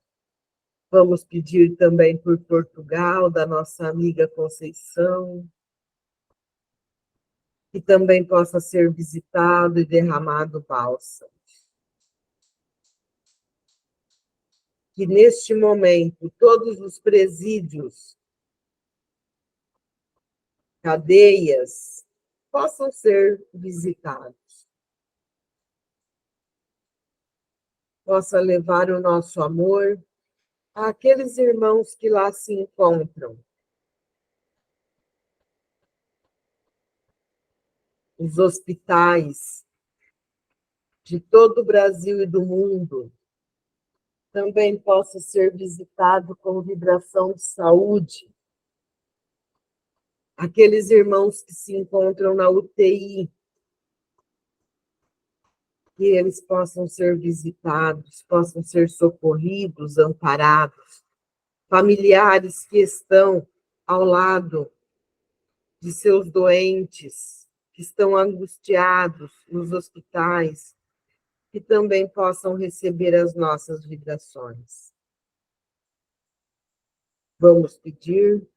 Vamos pedir também por Portugal, da nossa amiga Conceição, que também possa ser visitado e derramado bálsamo. Que neste momento todos os presídios, cadeias, possam ser visitados. Possa levar o nosso amor àqueles irmãos que lá se encontram. Os hospitais de todo o Brasil e do mundo também possam ser visitados com vibração de saúde. Aqueles irmãos que se encontram na UTI, que eles possam ser visitados, possam ser socorridos, amparados, familiares que estão ao lado de seus doentes, que estão angustiados nos hospitais, que também possam receber as nossas vibrações. Vamos pedir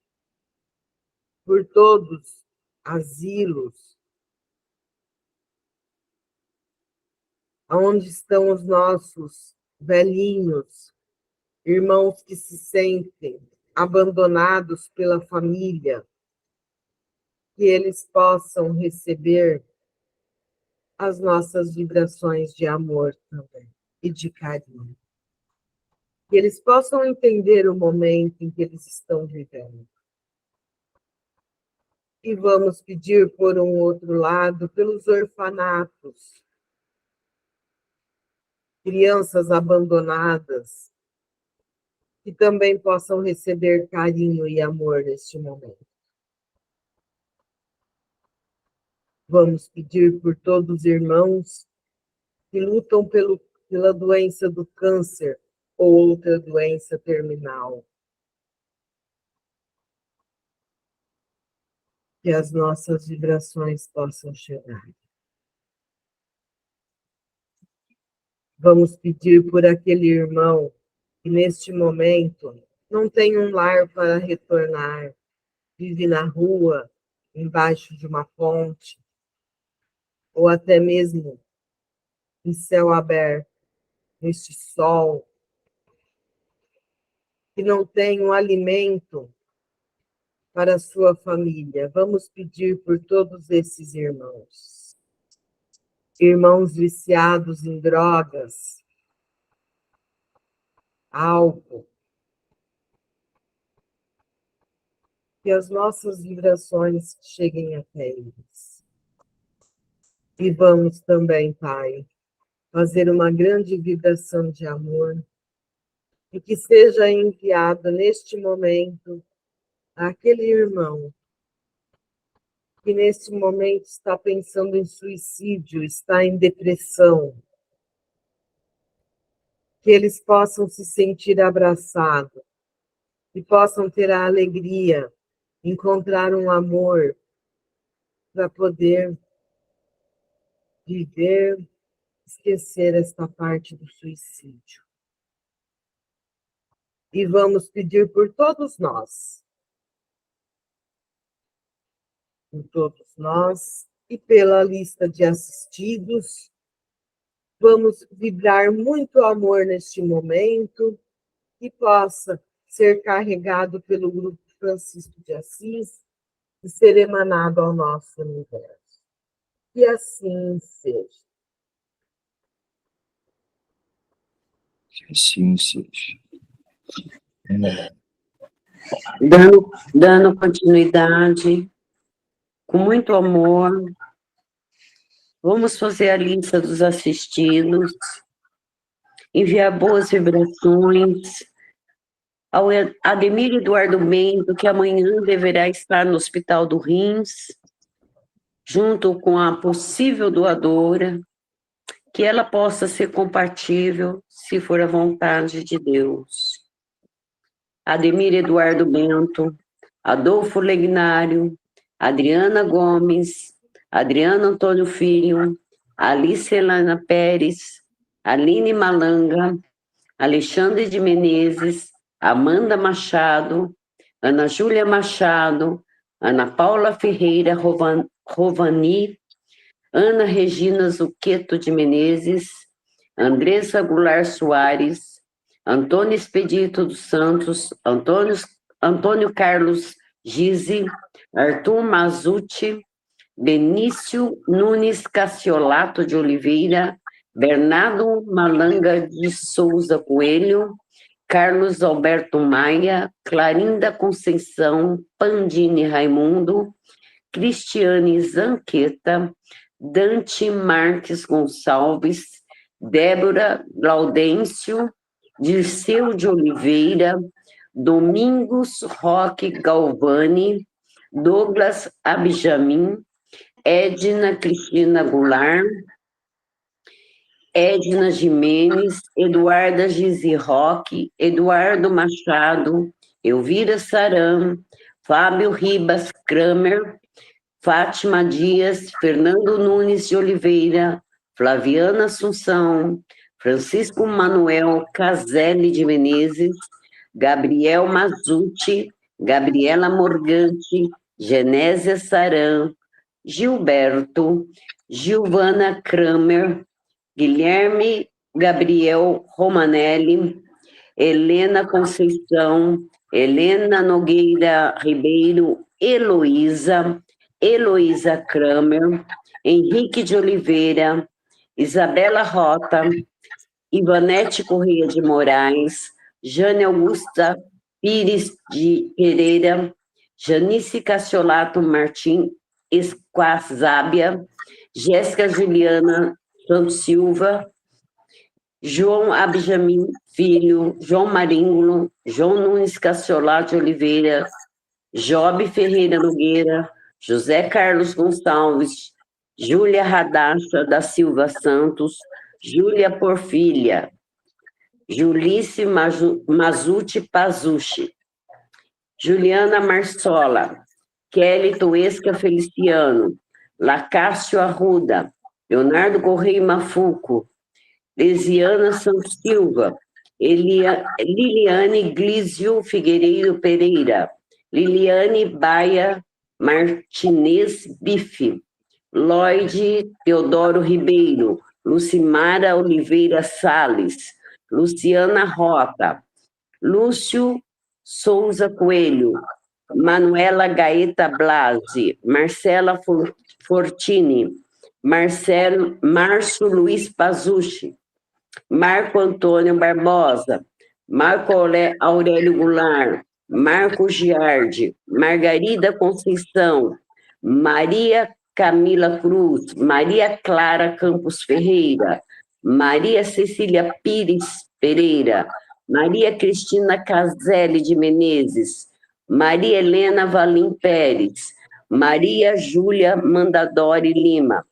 por todos asilos, onde estão os nossos velhinhos, irmãos que se sentem abandonados pela família, que eles possam receber as nossas vibrações de amor também e de carinho. Que eles possam entender o momento em que eles estão vivendo. E vamos pedir, por um outro lado, pelos orfanatos, crianças abandonadas, que também possam receber carinho e amor neste momento. Vamos pedir por todos os irmãos que lutam pela doença do câncer ou outra doença terminal. Que as nossas vibrações possam chegar. Vamos pedir por aquele irmão que neste momento não tem um lar para retornar, vive na rua, embaixo de uma ponte, ou até mesmo em céu aberto, neste sol, que não tem um alimento para a sua família. Vamos pedir por todos esses irmãos. Irmãos viciados em drogas, álcool. Que as nossas vibrações cheguem até eles. E vamos também, Pai, fazer uma grande vibração de amor e que seja enviado neste momento àquele irmão que neste momento está pensando em suicídio, está em depressão, que eles possam se sentir abraçados e possam ter a alegria, encontrar um amor para poder viver, esquecer esta parte do suicídio. E vamos pedir por todos nós, e pela lista de assistidos, vamos vibrar muito amor neste momento, que possa ser carregado pelo Grupo Francisco de Assis e ser emanado ao nosso universo. Que assim seja. Que assim seja. Dando continuidade, com muito amor, vamos fazer a lista dos assistidos, enviar boas vibrações ao Ademir Eduardo Mendo, que amanhã deverá estar no Hospital do Rins, junto com a possível doadora, que ela possa ser compatível, se for a vontade de Deus. Ademir Eduardo Bento, Adolfo Legnário, Adriana Gomes, Adriano Antônio Filho, Alice Helena Pérez, Aline Malanga, Alexandre de Menezes, Amanda Machado, Ana Júlia Machado, Ana Paula Ferreira Rovani, Ana Regina Zuccheto de Menezes, Andressa Goulart Soares, Antônio Expedito dos Santos, Antônio Carlos Gize, Arthur Mazucci, Benício Nunes Cassiolato de Oliveira, Bernardo Malanga de Souza Coelho, Carlos Alberto Maia, Clarinda Conceição, Pandini Raimundo, Cristiane Zanqueta, Dante Marques Gonçalves, Débora Laudêncio, Dirceu de Oliveira, Domingos Roque Galvani, Douglas Abjamin, Edna Cristina Goulart, Edna Jimenez, Eduarda Gizi Roque, Eduardo Machado, Elvira Saram, Fábio Ribas Kramer, Fátima Dias, Fernando Nunes de Oliveira, Flaviana Assunção, Francisco Manuel Caselli de Menezes, Gabriel Mazuti, Gabriela Morgante, Genésia Saram, Gilberto, Gilvana Kramer, Guilherme Gabriel Romanelli, Helena Conceição, Helena Nogueira Ribeiro, Heloísa Kramer, Henrique de Oliveira, Isabela Rota, Ivanete Correia de Moraes, Jane Augusta Pires de Pereira, Janice Cassiolato Martim Esquazábia, Jéssica Juliana Santos Silva, João Abjamin Filho, João Maríngulo, João Nunes Cassiolato de Oliveira, Job Ferreira Nogueira, José Carlos Gonçalves, Júlia Radassa da Silva Santos, Júlia Porfília, Julice Mazuti Pazucci, Juliana Marsola, Kelly Toesca Feliciano, Lacácio Arruda, Leonardo Correia Mafuco, Lesiana Santos Silva, Liliane Glizio Figueiredo Pereira, Liliane Baia Martinez Bife, Lloyd Teodoro Ribeiro, Lucimara Oliveira Sales, Luciana Rota, Lúcio Souza Coelho, Manuela Gaeta Blasi, Marcela Fortini, Márcio Luiz Pazucci, Marco Antônio Barbosa, Marco Aurélio Goulart, Marco Giardi, Margarida Conceição, Maria Camila Cruz, Maria Clara Campos Ferreira, Maria Cecília Pires Pereira, Maria Cristina Caselli de Menezes, Maria Helena Valim Pérez, Maria Júlia Mandadori Lima,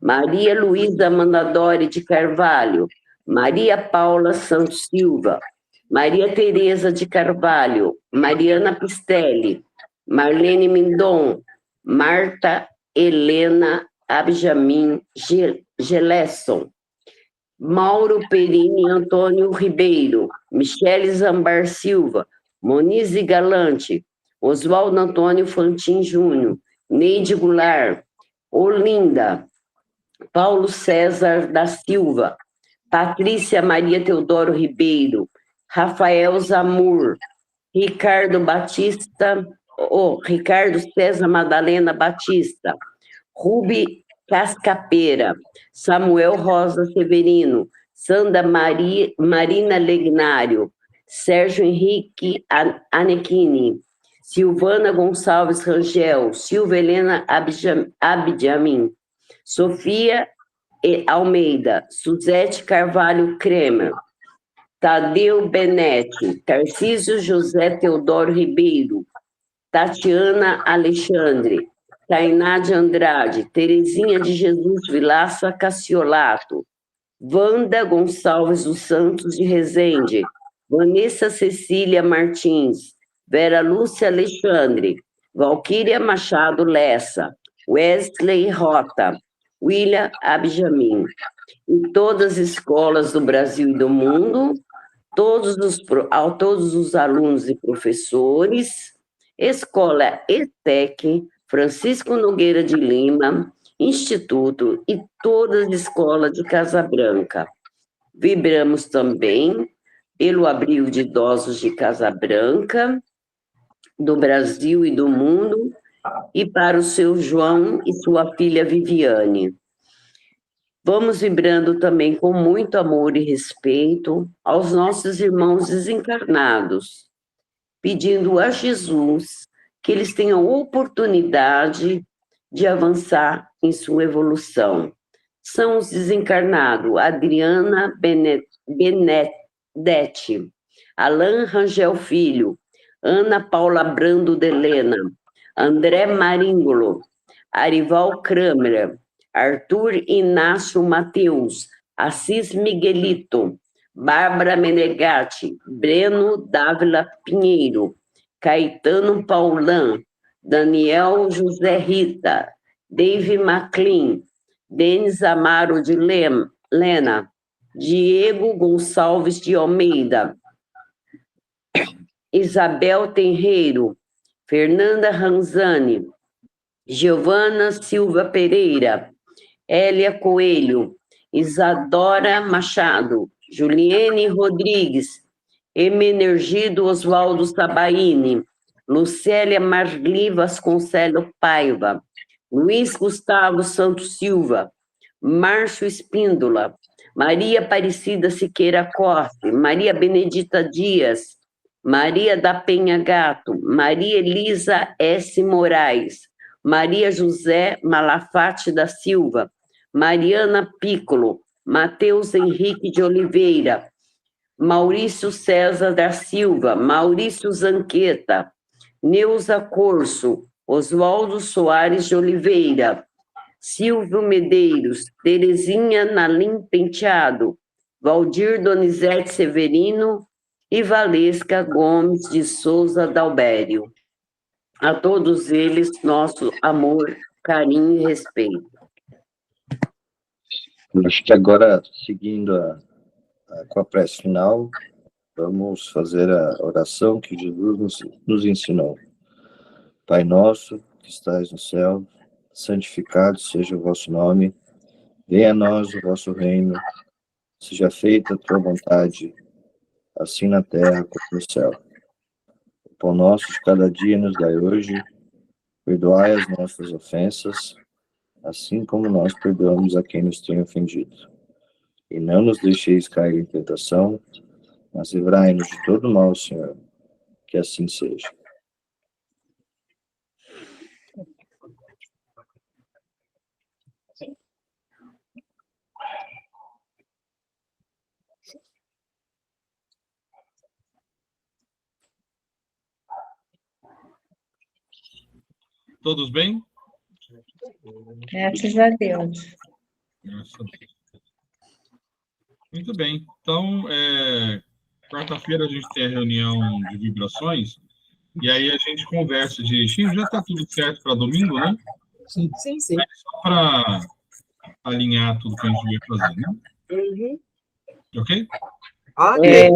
Maria Luísa Mandadori de Carvalho, Maria Paula Santos Silva, Maria Tereza de Carvalho, Mariana Pistelli, Marlene Mindon, Marta Helena Abjamin Gelesson, Mauro Perini Antônio Ribeiro, Michele Zambar Silva, Monize Galante, Oswaldo Antônio Fantin Júnior, Neide Goulart, Olinda, Paulo César da Silva, Patrícia Maria Teodoro Ribeiro, Rafael Zamur, Ricardo César Madalena Batista, Rubi Cascapeira, Samuel Rosa Severino, Sandra Marina Legnário, Sérgio Henrique Anechini, Silvana Gonçalves Rangel, Silvia Helena Abdiamin, Sofia Almeida, Suzete Carvalho Kremer, Tadeu Benetti, Tarcísio José Teodoro Ribeiro, Tatiana Alexandre, Tainá de Andrade, Terezinha de Jesus Vilaça Cassiolato, Wanda Gonçalves dos Santos de Rezende, Vanessa Cecília Martins, Vera Lúcia Alexandre, Valquíria Machado Lessa, Wesley Rota, William Abjamin. Em todas as escolas do Brasil e do mundo, todos os alunos e professores, Escola ETEC, Francisco Nogueira de Lima, Instituto e todas as escolas de Casa Branca. Vibramos também pelo abrigo de idosos de Casa Branca, do Brasil e do mundo, e para o seu João e sua filha Viviane. Vamos vibrando também com muito amor e respeito aos nossos irmãos desencarnados, pedindo a Jesus que eles tenham oportunidade de avançar em sua evolução. São os desencarnados Adriana Benedetti, Alain Rangel Filho, Ana Paula Brando de Helena, André Maringolo, Arival Kramer, Arthur Inácio Mateus, Assis Miguelito, Bárbara Menegatti, Breno Dávila Pinheiro, Caetano Paulan, Daniel José Rita, Dave McLean, Denis Amaro de Lena, Diego Gonçalves de Almeida, Isabel Tenreiro, Fernanda Ranzani, Giovana Silva Pereira, Hélia Coelho, Isadora Machado, Juliene Rodrigues, Emenergido Oswaldo Sabaini, Lucélia Marli Vasconcelos Paiva, Luiz Gustavo Santos Silva, Márcio Espíndola, Maria Aparecida Siqueira Costa, Maria Benedita Dias, Maria da Penha Gato, Maria Elisa S. Moraes, Maria José Malafate da Silva, Mariana Piccolo, Matheus Henrique de Oliveira, Maurício César da Silva, Maurício Zanqueta, Neuza Corso, Oswaldo Soares de Oliveira, Silvio Medeiros, Terezinha Nalim Penteado, Valdir Donizete Severino e Valesca Gomes de Souza Dalbério. A todos eles, nosso amor, carinho e respeito. Acho que agora, seguindo com a prece final, vamos fazer a oração que Jesus nos ensinou. Pai nosso, que estais no céu, santificado seja o vosso nome, venha a nós o vosso reino, seja feita a tua vontade, assim na terra como no céu. O pão nosso de cada dia nos dai hoje, perdoai as nossas ofensas, assim como nós perdoamos a quem nos tem ofendido. E não nos deixeis cair em tentação, mas livrai-nos de todo mal, Senhor, que assim seja. Todos bem? Graças a Deus. Graças a Deus. Muito bem. Então, quarta-feira a gente tem a reunião de vibrações, e aí a gente conversa direitinho. Já está tudo certo para domingo, né? Sim. Só para alinhar tudo que a gente vai fazer, né? Uhum. Ok? Ok.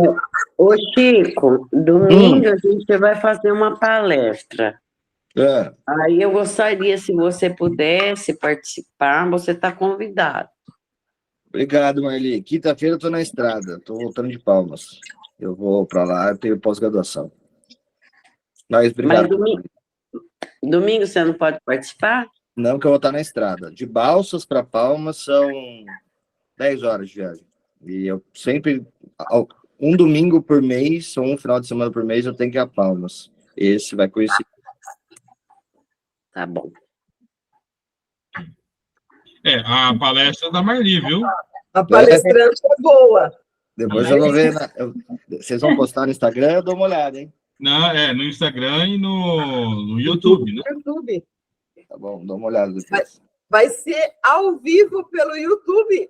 Ô, Chico, domingo a gente vai fazer uma palestra. Aí eu gostaria, se você pudesse participar, você está convidado. Obrigado, Marli. Quinta-feira eu estou na estrada, estou voltando de Palmas. Eu vou para lá, eu tenho pós-graduação. Mas obrigado. Mas domingo você não pode participar? Não, que eu vou estar na estrada. De Balsas para Palmas são 10 horas de viagem. E eu sempre, um domingo por mês, ou um final de semana por mês, eu tenho que ir a Palmas. Esse vai coincidir. Tá bom. A palestra da Marli, viu? A palestrante é boa. Depois eu vou ver. Vocês vão postar no Instagram, eu dou uma olhada, hein? No Instagram e no YouTube, né? YouTube. Tá bom, dou uma olhada depois. Vai ser ao vivo pelo YouTube.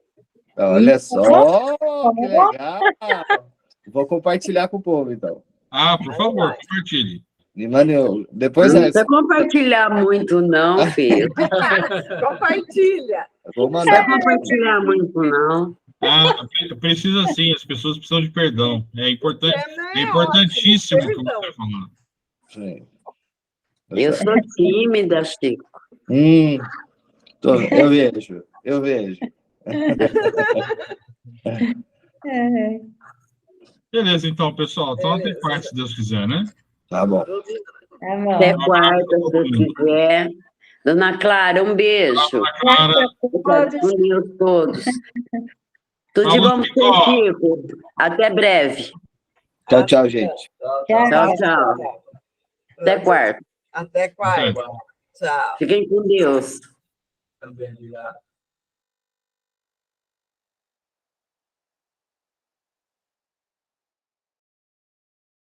Olha só, que legal! Vou compartilhar com o povo, então. Por favor, compartilhe. Me manda, depois Não precisa compartilhar muito, não, filho. Compartilha. Vou Não mandar. precisa compartilhar muito, não. Precisa sim, as pessoas precisam de perdão. É importante, importantíssimo o que você está falando. Sim. Eu sou tímida, Chico. Eu vejo. Beleza, então, pessoal. Então, até quarta, se Deus quiser, né? Tá bom. Tá bom. Até quarta, se Deus quiser. Dona Clara, um beijo. Dona Clara. Obrigado com Deus todos. Tudo de bom para você, Chico. Até breve. Tchau, tchau, gente. Tchau. Até quarta. Até quarta. Tchau. Fiquem com Deus. Também, obrigado.